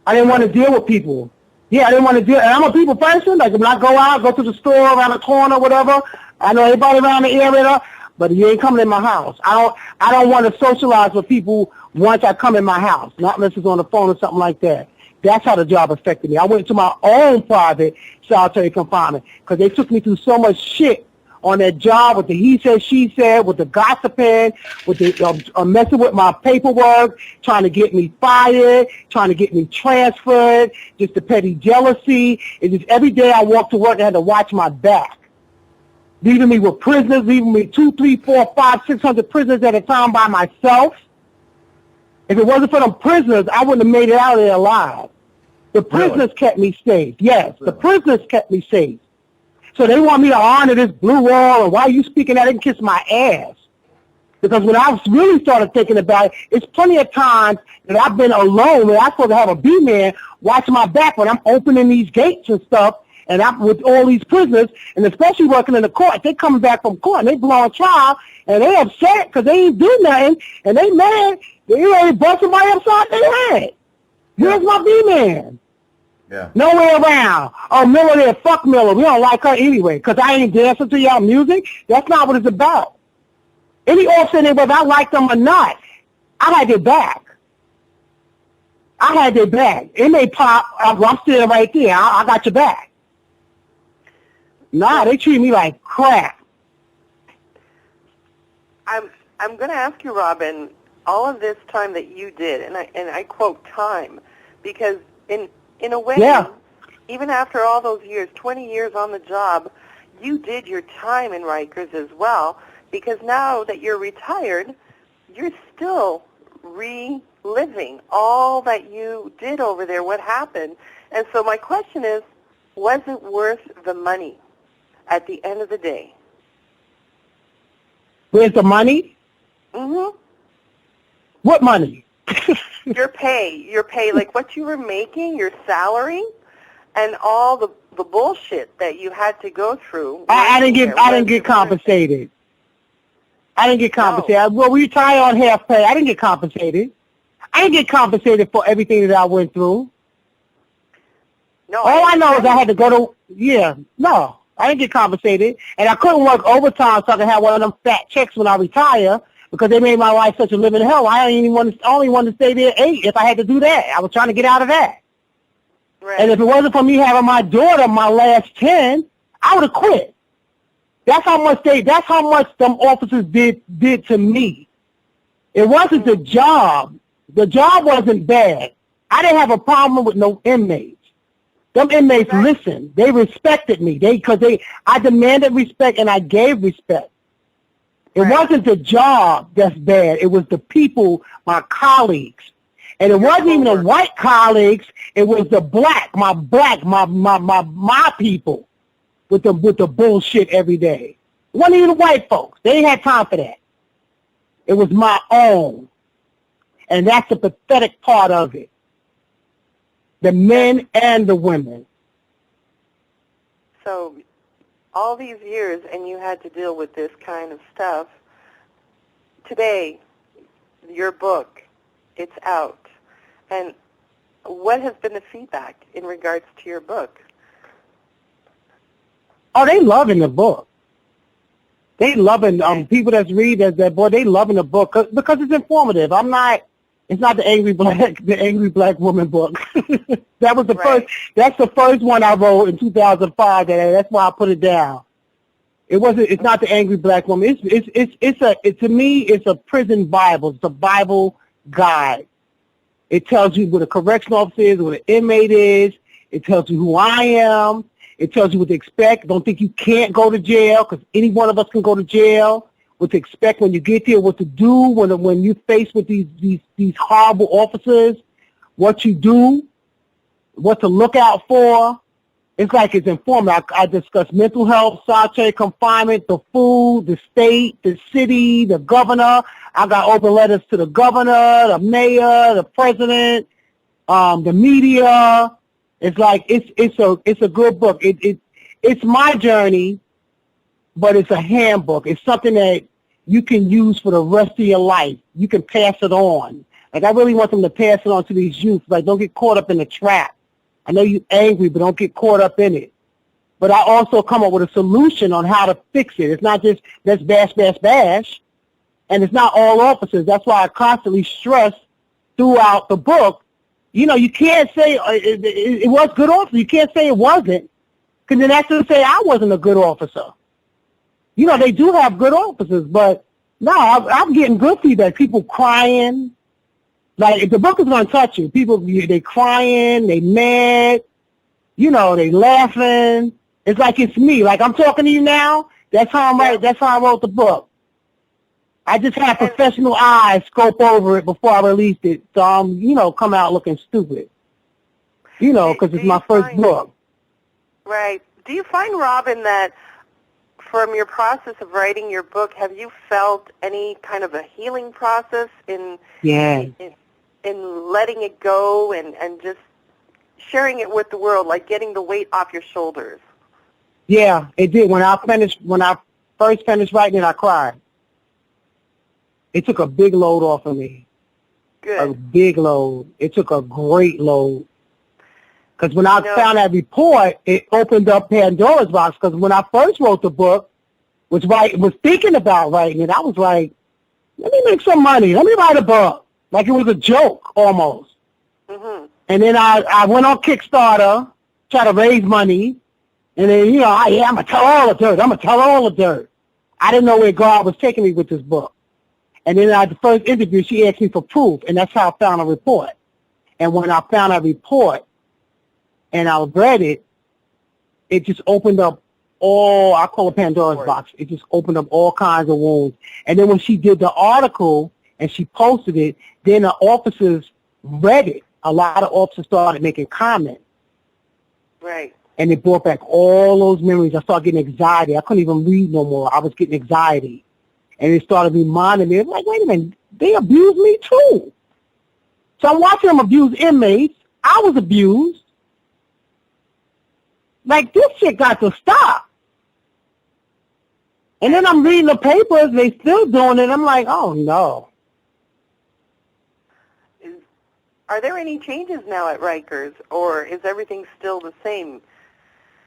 C: I didn't want to deal with people. Yeah, I didn't want to deal. And I'm a people person. Like, when I go out, go to the store around the corner, whatever, I know everybody around the area, but you ain't coming in my house. I don't want to socialize with people once I come in my house, not unless it's on the phone or something like that. That's how the job affected me. I went to my own private solitary confinement because they took me through so much shit on that job with the he said, she said, with the gossiping, with the messing with my paperwork, trying to get me fired, trying to get me transferred, just the petty jealousy. It's just every day I walked to work, I had to watch my back. Leaving me with prisoners, leaving me 2, 3, 4, 5, 600 prisoners at a time by myself. If it wasn't for them prisoners, I wouldn't have made it out of there alive. The prisoners kept me safe. Yes, the prisoners kept me safe. So they want me to honor this blue wall, and why are you speaking that? They can kiss my ass. Because when I really started thinking about it, it's plenty of times that I've been alone, and I'm supposed to have a B-man watching my back when I'm opening these gates and stuff, and I'm with all these prisoners, and especially working in the court. They coming back from court, and they blowing trial, and they upset because they ain't do nothing, and they mad. They ready to bust somebody upside their head. Where's my B-man?
A: Yeah.
C: Nowhere around. Oh, Miller there. Fuck Miller. We don't like her anyway because I ain't dancing to y'all music. That's not what it's about. Any officer, whether I like them or not, I had their back. I had their back. It may pop. I'm sitting right there. I got your back. Nah, they treat me like crap.
B: I'm going to ask you, Robin, all of this time that you did, and I quote time, because in a way, even after all those years, 20 years on the job, you did your time in Rikers as well, because now that you're retired, you're still reliving all that you did over there, what happened. And so my question is, was it worth the money at the end of the day?
C: Where's the money?
B: Mm-hmm.
C: What money?
B: Your pay, like what you were making, your salary, and all the bullshit that you had to go through.
C: I didn't get compensated. I didn't get compensated. No. Well, we retired on half pay. I didn't get compensated. I didn't get compensated for everything that I went through.
B: No.
C: All I know is I had to go to, no, I didn't get compensated. And I couldn't work overtime so I could have one of them fat checks when I retire. Because they made my life such a living hell. I only wanted to stay there 8 if I had to do that. I was trying to get out of that.
B: Right.
C: And if it wasn't for me having my daughter, my last 10, I would have quit. That's how much them officers did to me. It wasn't the job. The job wasn't bad. I didn't have a problem with no inmates. Them inmates listened. They respected me. I demanded respect and I gave respect. It wasn't the job that's bad. It was the people, my colleagues. And it wasn't even the white colleagues. It was the my people with the bullshit every day. It wasn't even the white folks. They ain't had time for that. It was my own. And that's the pathetic part of it. The men and the women.
B: So all these years, and you had to deal with this kind of stuff. Today, your book, it's out. And what has been the feedback in regards to your book?
C: Oh, they loving the book. They loving people that read that boy. They loving the book because it's informative. It's not the angry black woman book. That was the first. That's the first one I wrote in 2005. That's why I put it down. It's not the angry black woman. To me, it's a prison Bible. It's a Bible guide. It tells you what a correctional officer is, what an inmate is. It tells you who I am. It tells you what to expect. Don't think you can't go to jail because any one of us can go to jail. What to expect when you get there, what to do when you're faced with these horrible officers, what you do, what to look out for. It's like it's informative. I discuss mental health, solitary confinement, the food, the state, the city, the governor. I got open letters to the governor, the mayor, the president, the media. It's like it's a good book. It's my journey but it's a handbook. It's something that you can use for the rest of your life. You can pass it on. Like, I really want them to pass it on to these youth. Like, don't get caught up in the trap. I know you're angry, but don't get caught up in it. But I also come up with a solution on how to fix it. It's not just, let's bash, bash, bash. And it's not all officers. That's why I constantly stress throughout the book, you know, you can't say it was good officer. You can't say it wasn't, because then that's to say I wasn't a good officer. You know, they do have good officers, but no, I'm getting good feedback. People crying. Like, if the book is going to touch you, people, they crying, they mad, you know, they laughing. It's like it's me. Like, I'm talking to you now. That's how I'm right. That's how I wrote the book. I just had professional eyes scope over it before I released it, so I'm, you know, come out looking stupid. You know, because it's my first book.
B: Right. Do you find, Robin, that from your process of writing your book, have you felt any kind of a healing process in letting it go and just sharing it with the world, like getting the weight off your shoulders?
C: Yeah, it did. When I first finished writing it, I cried. It took a big load off of me.
B: Good.
C: A big load. It took a great load. Because when I found that report, it opened up Pandora's box. Because when I first wrote the book, was thinking about writing it, I was like, let me make some money. Let me write a book. Like it was a joke almost.
B: Mm-hmm.
C: And then I went on Kickstarter, try to raise money. And then, you know, I'm going to tell all the dirt. I'm going to tell all the dirt. I didn't know where God was taking me with this book. And then at the first interview, she asked me for proof, and that's how I found a report. And when I found a report and I read it, it just opened up I call it Pandora's box. It just opened up all kinds of wounds. And then when she did the article and she posted it, then the officers read it. A lot of officers started making comments.
B: Right.
C: And it brought back all those memories. I started getting anxiety. I couldn't even read no more. I was getting anxiety. And it started reminding me, like, wait a minute, they abused me too. So I'm watching them abuse inmates. I was abused. Like, this shit got to stop. And then I'm reading the papers, they still doing it. I'm like, oh, no.
B: Are there any changes now at Rikers, or is everything still the same?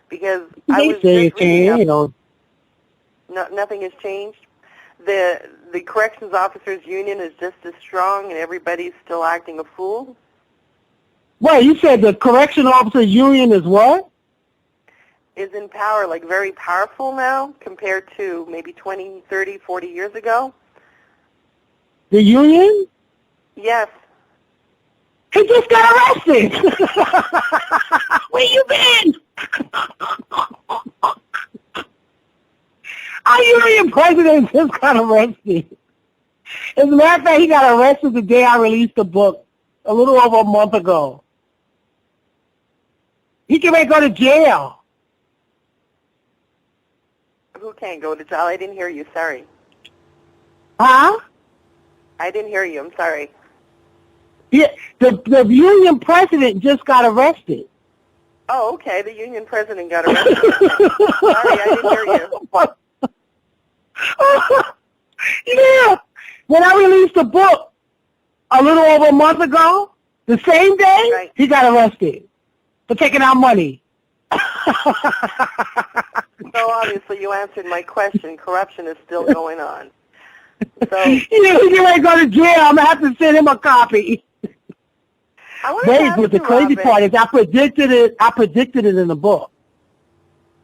B: Because I was just reading up,
C: you know.
B: Nothing has changed? The Corrections Officers Union is just as strong and everybody's still acting a fool?
C: Wait, you said the Correction Officers Union is what?
B: Is in power, like very powerful now compared to maybe 20, 30, 40 years ago?
C: The union?
B: Yes.
C: He just got arrested. Where you been? Our union president just got arrested. As a matter of fact, he got arrested the day I released the book, a little over a month ago. He can go to jail.
B: Who can't go to jail? I didn't hear you. Sorry.
C: Huh?
B: I didn't hear you. I'm sorry.
C: Yeah, the union president just got arrested.
B: Oh, okay. The union president got arrested. Sorry, I didn't hear you.
C: Yeah. When I released the book a little over a month ago, the same day, he got arrested for taking out money.
B: So obviously you answered my question. Corruption is still going on. So
C: he can go to jail. I'm going to have to send him a copy. But the crazy part is I predicted it in the book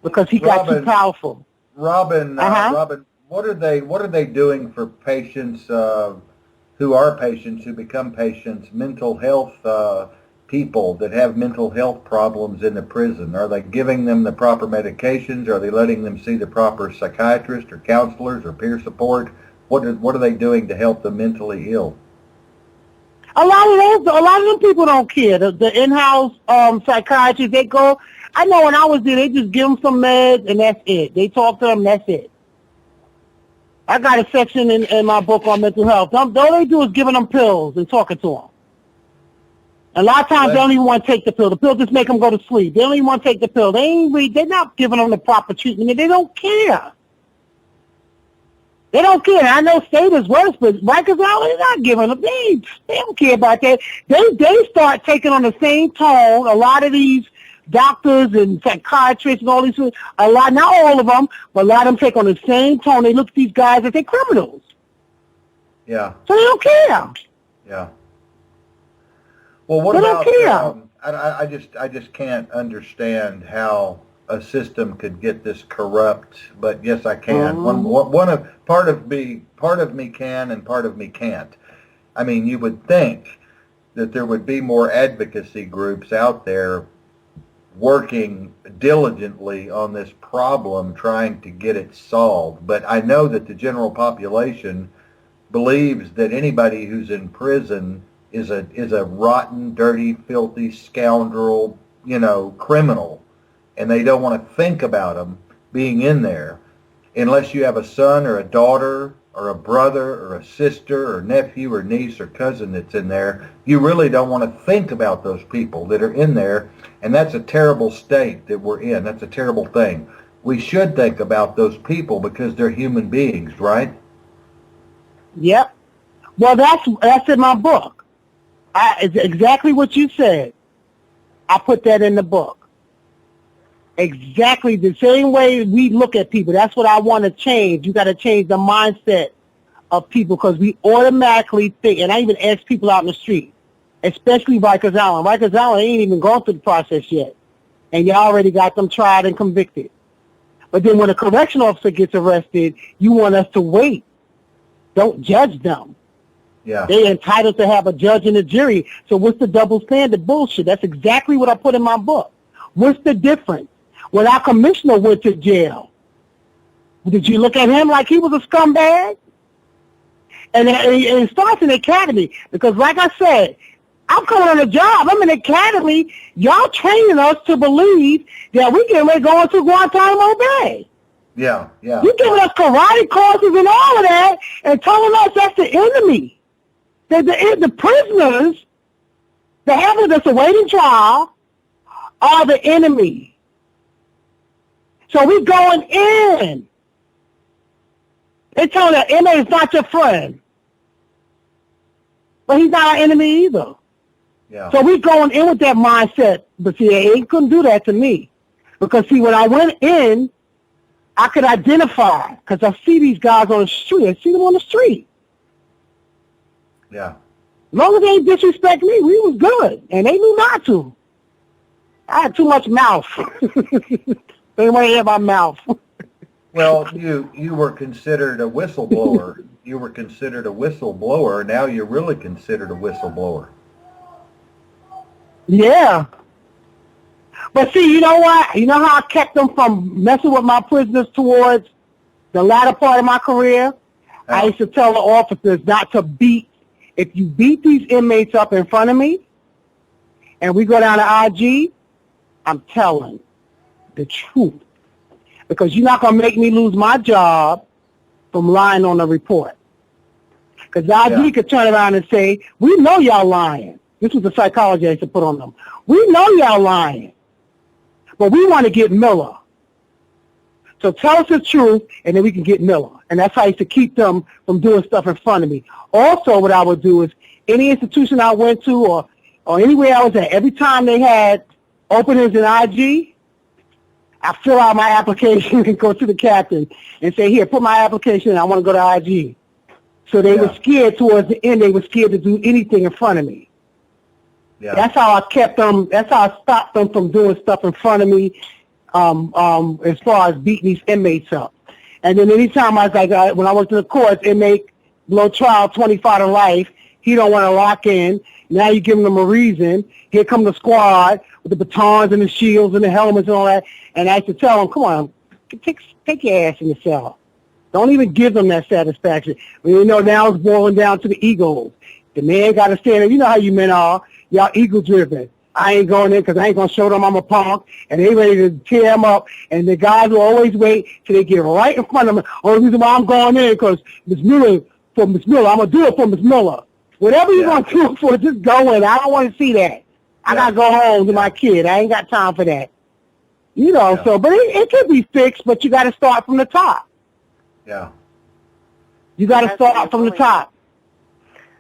C: because he got too powerful.
A: Robin, Robin, what are they doing for patients who are patients, who become patients, mental health people that have mental health problems in the prison? Are they giving them the proper medications? Are they letting them see the proper psychiatrist or counselors or peer support? What are they doing to help the mentally ill?
C: A lot of them people don't care. The in-house psychiatrists, they go. I know when I was there, they just give them some meds and that's it. They talk to them, that's it. I got a section in my book on mental health. All they do is giving them pills and talking to them. A lot of times they don't even want to take the pill. The pill just make them go to sleep. They don't even want to take the pill. They're not giving them the proper treatment, and they don't care. They don't care. I know state is worse, but Rikers Island is not giving up. They don't care about that. They start taking on the same tone. A lot of these doctors and psychiatrists and all these, a lot, not all of them, but a lot of them take on the same tone. They look at these guys as they're criminals.
A: Yeah.
C: So they don't care.
A: Yeah. Well, what
C: They
A: about?
C: don't care.
A: I just can't understand how a system could get this corrupt. But yes, I can. Part of me can, and part of me can't. I mean, you would think that there would be more advocacy groups out there working diligently on this problem, trying to get it solved. But I know that the general population believes that anybody who's in prison is a rotten, dirty, filthy scoundrel, criminal, and they don't want to think about them being in there unless you have a son or a daughter or a brother or a sister or nephew or niece or cousin that's in there. You really don't want to think about those people that are in there, and that's a terrible state that we're in. That's a terrible thing. We should think about those people because they're human beings, right?
C: Yep. Well, that's in my book. It's exactly what you said. I put that in the book. Exactly the same way we look at people. That's what I want to change. You got to change the mindset of people because we automatically think, and I even ask people out in the street, especially Rikers Island. Rikers Island ain't even gone through the process yet, and you already got them tried and convicted. But then when a correction officer gets arrested, you want us to wait. Don't judge them.
A: Yeah.
C: They're entitled to have a judge and a jury. So what's the double standard bullshit? That's exactly what I put in my book. What's the difference? When our commissioner went to jail, did you look at him like he was a scumbag? And it starts in the academy because, like I said, I'm coming on a job. I'm in the academy. Y'all training us to believe that we can go into Guantanamo Bay.
A: Yeah.
C: You're giving us karate courses and all of that and telling us that's the enemy. That the prisoners, the having that's awaiting trial, are the enemy. So we're going in. They tell the inmate is not your friend. But he's not our enemy either.
A: Yeah.
C: So we're going in with that mindset. But see, they couldn't do that to me. Because see, when I went in, I could identify. Because I see these guys on the street. I see them on the street.
A: Yeah.
C: As long as they didn't disrespect me, we was good. And they knew not to. I had too much mouth. They want to hear my mouth.
A: Well, you were considered a whistleblower. You were considered a whistleblower. Now you're really considered a whistleblower.
C: Yeah. But see, you know what? You know how I kept them from messing with my prisoners towards the latter part of my career? I used to tell the officers not to beat. If you beat these inmates up in front of me and we go down to IG, I'm telling the truth. Because you're not going to make me lose my job from lying on a report. Because IG could turn around and say, we know y'all lying. This was the psychology I used to put on them. We know y'all lying. But we want to get Miller. So tell us the truth, and then we can get Miller. And that's how I used to keep them from doing stuff in front of me. Also, what I would do is any institution I went to or anywhere I was at, every time they had openings in IG, I fill out my application and go to the captain and say, here, put my application in. I want to go to IG. So they were scared towards the end. They were scared to do anything in front of me. Yeah. That's how I kept them. That's how I stopped them from doing stuff in front of me as far as beating these inmates up. And then anytime I was like, when I went to the courts, inmate, low trial, 25 to life, he don't want to lock in. Now you're giving them a reason. Here come the squad with the batons and the shields and the helmets and all that. And I used to tell them, come on, take your ass in the cell. Don't even give them that satisfaction. You know, now it's boiling down to the egos. The man got to stand there. You know how you men are. Y'all ego-driven. I ain't going in because I ain't going to show them I'm a punk. And they ready to tear them up. And the guys will always wait till they get right in front of them. Oh, the reason why I'm going in because Miss Miller, I'm going to do it for Miss Miller. Whatever you're going to do it for, just go in. I don't want to see that. I got to go home to my kid. I ain't got time for that. You know, so, but it can be fixed, but you got to start from the top.
A: Yeah.
C: You got to start from the top.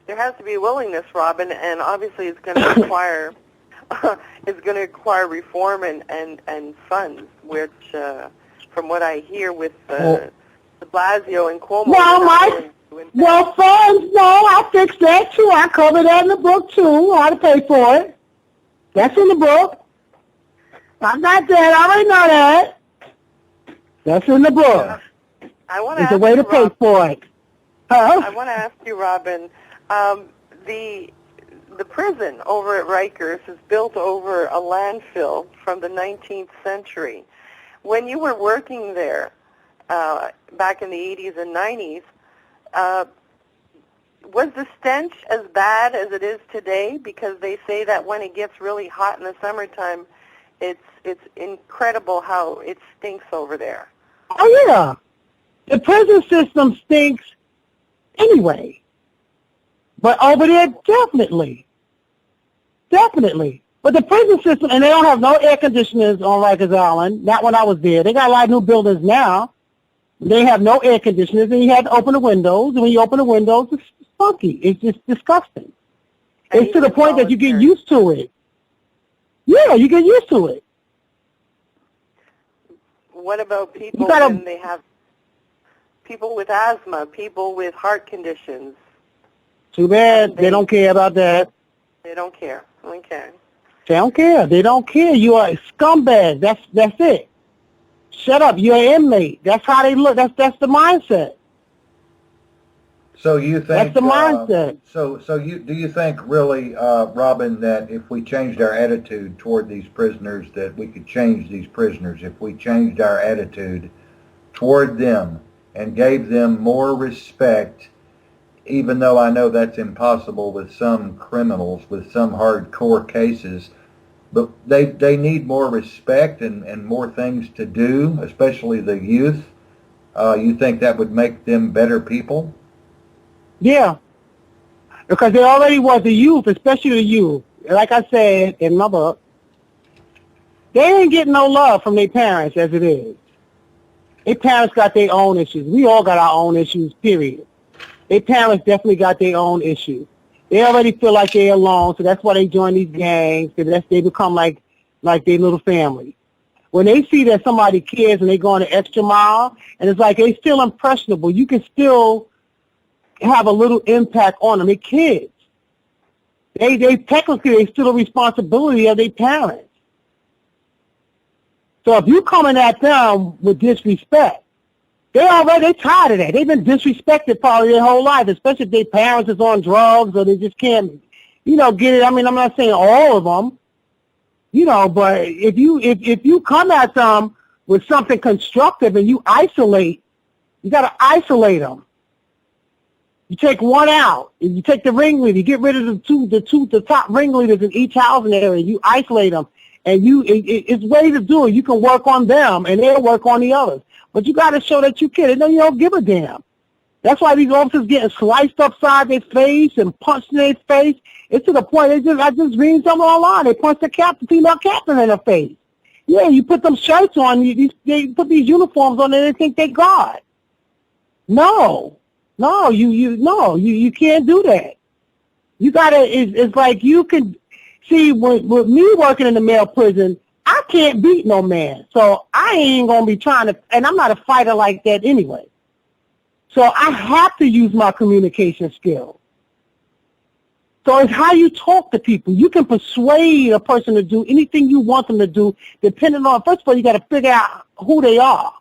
B: There has to be willingness, Robin, and obviously it's going to require reform and funds, which, from what I hear with de Blasio and Cuomo.
C: Well, funds, no, I fixed that too. I covered that in the book too, how to pay for it. That's in the book. I got that. I already know that. That's in the book. It's a way to pay for it. Huh?
B: I want to ask you, Robin, the prison over at Rikers is built over a landfill from the 19th century. When you were working there back in the 80s and 90s, was the stench as bad as it is today? Because they say that when it gets really hot in the summertime, it's incredible how it stinks over there.
C: Oh, yeah. The prison system stinks anyway. But over there, definitely. Definitely. But the prison system, and they don't have no air conditioners on Rikers Island. Not when I was there. They got a lot of new buildings now. They have no air conditioners, and you have to open the windows. And when you open the windows, it's funky. It's just disgusting. It's to the point that you get used to it. Yeah, you get used to it.
B: What about people when they have people with asthma, people with heart conditions?
C: Too bad. They don't care about that.
B: They don't care. Okay.
C: They don't care. They don't care. You are a scumbag. That's it. Shut up. You're an inmate. That's how they look. That's the mindset.
A: So you think
C: that's the mindset.
A: Do you think really, Robin, that if we changed our attitude toward these prisoners, that we could change these prisoners? If we changed our attitude toward them and gave them more respect, even though I know that's impossible with some criminals, with some hardcore cases, but they need more respect and more things to do, especially the youth. You think that would make them better people?
C: Yeah, because they already was the youth, especially the youth. Like I said in my book, they ain't getting no love from their parents as it is. Their parents got their own issues. We all got our own issues, period. Their parents definitely got their own issues. They already feel like they're alone, so that's why they join these gangs, because they become like their little family. When they see that somebody cares and they go on an extra mile, and it's like they still impressionable, you can still have a little impact on them. They're kids. They technically still a responsibility of their parents. So if you coming at them with disrespect, they tired of that. They've been disrespected probably their whole life, especially if their parents is on drugs or they just can't, get it. I mean, I'm not saying all of them, but if you come at them with something constructive and you got to isolate them. You take one out, and you take the ringleader, you get rid of the top ringleaders in each housing area, you isolate them, and it's ways to do it. You can work on them, and they'll work on the others. But you got to show that you care. They know you don't give a damn. That's why these officers getting sliced upside their face and punched in their face. It's to the point, I just read something online. They punched the female captain in the face. Yeah, you put them shirts on, they put these uniforms on, and they think they God. No, you can't do that. You gotta. It's like you can see with me working in the male prison. I can't beat no man, so I ain't gonna be trying to. And I'm not a fighter like that anyway. So I have to use my communication skills. So it's how you talk to people. You can persuade a person to do anything you want them to do, depending on. First of all, you got to figure out who they are.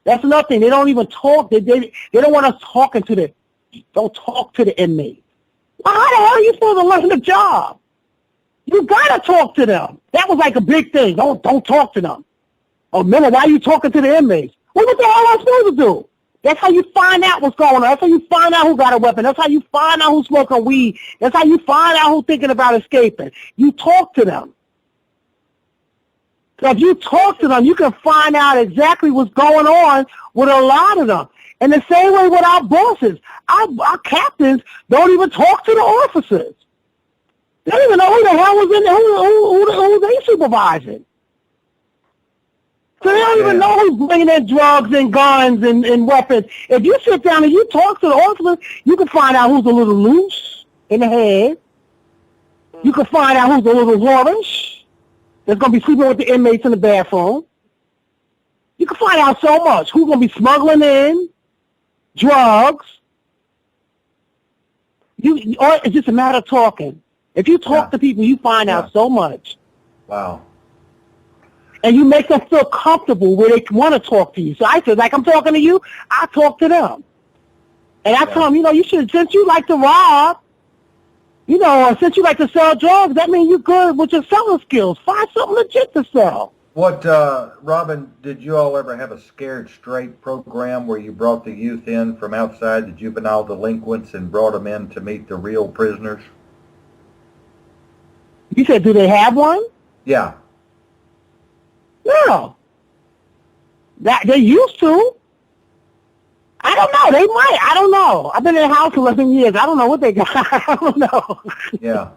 C: That's another thing. They don't even talk. They don't want us talking to the. Don't talk to the inmates. Well, how the hell are you supposed to learn the job? You gotta talk to them. That was like a big thing. Don't talk to them. Oh, Miller, why are you talking to the inmates? Well, what the hell am I supposed to do? That's how you find out what's going on. That's how you find out who got a weapon. That's how you find out who's smoking weed. That's how you find out who's thinking about escaping. You talk to them. So if you talk to them, you can find out exactly what's going on with a lot of them. And the same way with our bosses. Our captains don't even talk to the officers. They don't even know who the hell was in there, who they supervising. So they don't even know who's bringing in drugs and guns and weapons. If you sit down and you talk to the officers, you can find out who's a little loose in the head. You can find out who's a little whorish. That's going to be sleeping with the inmates in the bathroom. You can find out so much. Who's going to be smuggling in drugs. Or it's just a matter of talking. If you talk to people, you find out so much.
A: Wow.
C: And you make them feel comfortable where they want to talk to you. So I said, like I'm talking to you, I talk to them. And I tell them, you should, since you like to rob, or since you like to sell drugs, that means you're good with your selling skills. Find something legit to sell.
A: What, Robin, did you all ever have a Scared Straight program where you brought the youth in from outside, the juvenile delinquents, and brought them in to meet the real prisoners?
C: You said, do they have one?
A: Yeah.
C: No. They used to. I don't know. They might. I don't know. I've been in the house 11 years. I don't know what they got. I don't know.
A: Yeah.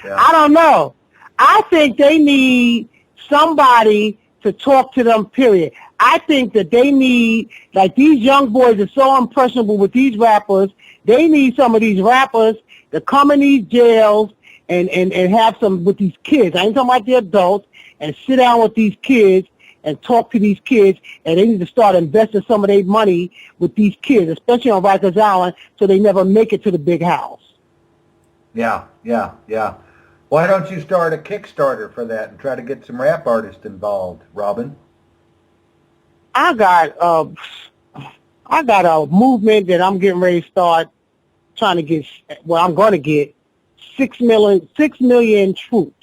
C: I don't know. I think they need somebody to talk to them, period. I think that they need, like these young boys are so impressionable with these rappers, they need some of these rappers to come in these jails and have some with these kids. I ain't talking about the adults, and sit down with these kids and talk to these kids, and they need to start investing some of their money with these kids, especially on Rikers Island, so they never make it to the big house.
A: Yeah. Why don't you start a Kickstarter for that and try to get some rap artists involved, Robin?
C: I got a movement that I'm getting ready to start trying to get, I'm going to get 6 million troops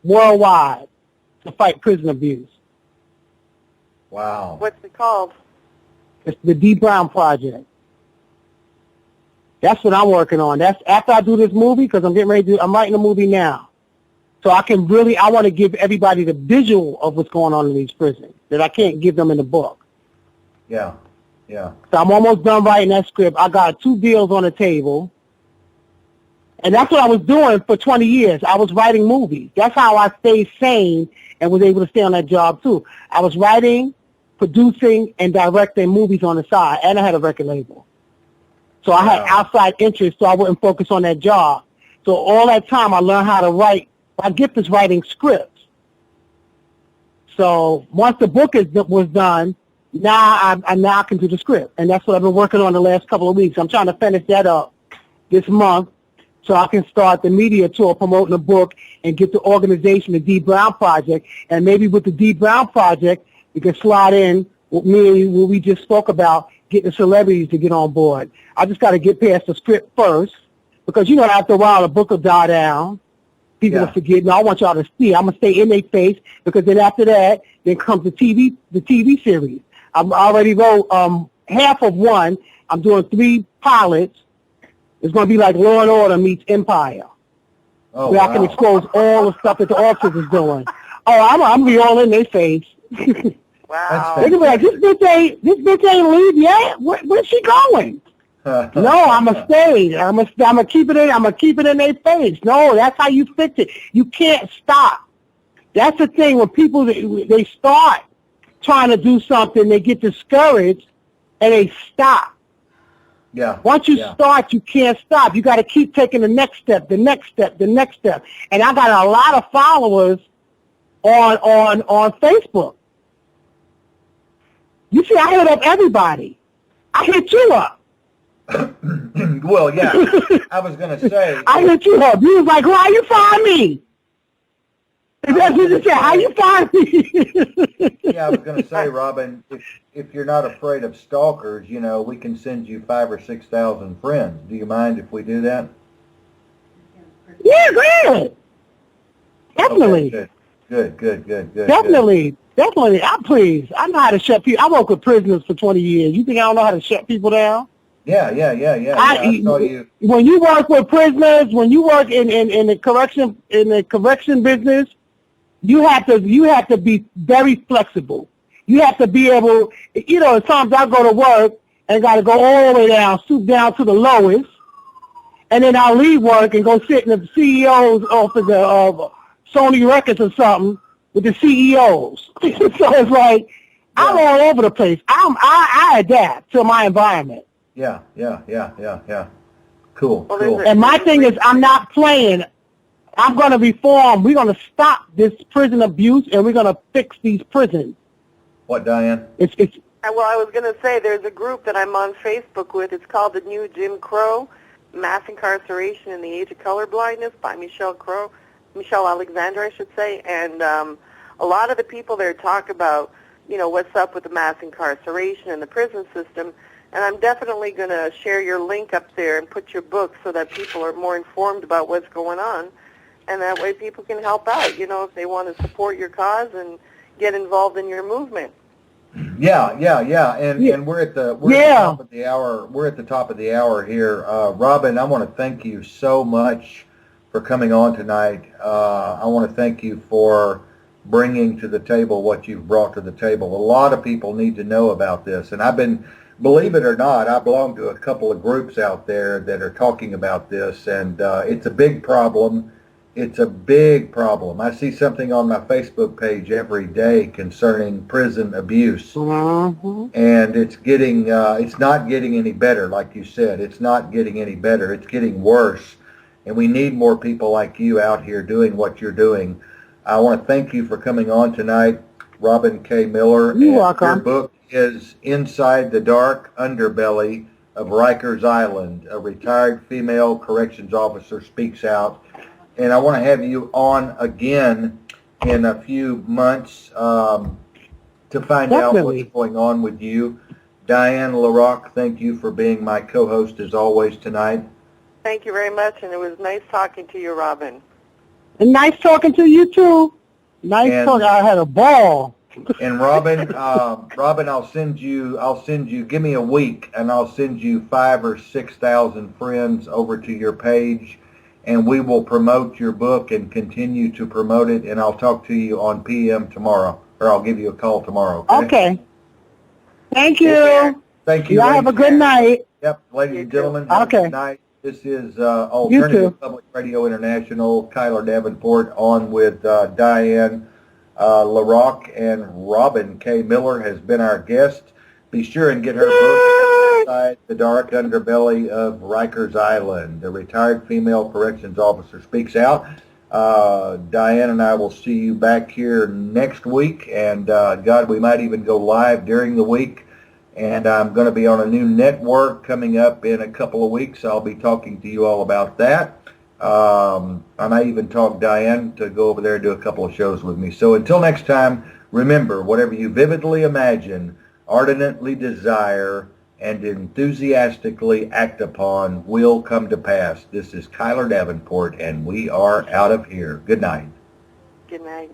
C: worldwide to fight prison abuse.
A: Wow.
B: What's it called?
C: It's the D. Brown Project. That's what I'm working on. That's after I do this movie, because I'm getting ready to I'm writing a movie now. So I want to give everybody the visual of what's going on in these prisons that I can't give them in the book.
A: Yeah.
C: So I'm almost done writing that script. I got 2 deals on the table. And that's what I was doing for 20 years. I was writing movies. That's how I stayed sane and was able to stay on that job, too. I was writing, producing, and directing movies on the side, and I had a record label. So I had outside interests, so I wouldn't focus on that job. So all that time, I learned how to write. My gift is writing scripts. So once the book was done, now I can do the script. And that's what I've been working on the last couple of weeks. I'm trying to finish that up this month, so I can start the media tour promoting the book and get the organization, the D. Brown Project. And maybe with the D. Brown Project, we can slide in with me, what we just spoke about, getting celebrities to get on board. I just got to get past the script first, because, after a while, the book will die down. People will forget. No, I want y'all to see. I'm going to stay in their face, because then after that, then comes the TV series. I already wrote half of one. I'm doing 3 pilots. It's going to be like Law and Order meets Empire, where I can expose all the stuff that the officers is doing. Oh, I'm going to be all in their face.
B: Wow.
C: They're going to be like, this bitch ain't leave yet? Where's she going? No, I'm going to stay. I'm going to keep it in. I'm going to keep it in their face. No, that's how you fix it. You can't stop. That's the thing. When people, they start trying to do something, they get discouraged, and they stop.
A: Yeah.
C: Once you start, you can't stop. You got to keep taking the next step, the next step, the next step. And I got a lot of followers on Facebook. You see, I hit up everybody. I hit you up.
A: Well, yeah. I was going to say.
C: I hit you up. You was like, how you find me? That's what you said. How you find me?
A: Yeah, I was going to say, Robin, if you're not afraid of stalkers, we can send you 5,000 or 6,000 friends. Do you mind if we do that?
C: Yeah, go ahead. Definitely.
A: Okay, good.
C: Definitely. I'm pleased. I know how to shut people. I work with prisoners for 20 years. You think I don't know how to shut people down?
A: Yeah. I saw you.
C: When you work with prisoners, when you work in the correction business, you have to be very flexible. You have to be able, sometimes I go to work and got to go all the way down, stoop down to the lowest, and then I'll leave work and go sit in the CEO's office of Sony Records or something with the CEOs. So it's like, I'm all over the place. I adapt to my environment.
A: Yeah. Cool.
C: And my thing is, I'm not playing. I'm going to reform. We're going to stop this prison abuse, and we're going to fix these prisons.
A: What, Diane?
B: Well, I was going to say there's a group that I'm on Facebook with. It's called the New Jim Crow, Mass Incarceration in the Age of Colorblindness by Michelle Alexander, I should say. And a lot of the people there talk about, what's up with the mass incarceration and the prison system. And I'm definitely going to share your link up there and put your book so that people are more informed about what's going on. And that way people can help out, if they want to support your cause and get involved in your movement.
A: Yeah. And we're at the top of the hour. We're at the top of the hour here. Robin, I want to thank you so much for coming on tonight. I want to thank you for bringing to the table what you've brought to the table. A lot of people need to know about this, and believe it or not, I belong to a couple of groups out there that are talking about this, and it's a big problem. It's a big problem. I see something on my Facebook page every day concerning prison abuse, and it's not getting any better, like you said. It's not getting any better. It's getting worse, and we need more people like you out here doing what you're doing. I want to thank you for coming on tonight, Robin K. Miller.
C: You're welcome.
A: Your book is Inside the Dark Underbelly of Rikers Island. A retired female corrections officer speaks out. And I want to have you on again in a few months to find out what's going on with you. Diane LaRock, thank you for being my co-host as always tonight.
B: Thank you very much, and it was nice talking to you, Robin.
C: And nice talking to you too. Talking. I had a ball.
A: And Robin, I'll send you. Give me a week, and I'll send you 5,000 or 6,000 friends over to your page, and we will promote your book and continue to promote it. And I'll talk to you on PM tomorrow, or I'll give you a call tomorrow.
C: Okay. Thank you.
A: Thank you.
C: Y'all have a good night.
A: Yep, ladies and gentlemen. Have a good night. This is Alternative Public Radio International. Kyler Davenport on with Diane LaRock, and Robin K. Miller has been our guest. Be sure and get her book, Inside the Dark Underbelly of Rikers Island. The retired female corrections officer speaks out. Diane and I will see you back here next week, and God, we might even go live during the week. And I'm going to be on a new network coming up in a couple of weeks. I'll be talking to you all about that. I might even talk Diane to go over there and do a couple of shows with me. So until next time, remember, whatever you vividly imagine, ardently desire, and enthusiastically act upon will come to pass. This is Kyler Davenport, and we are out of here. Good night.
B: Good night.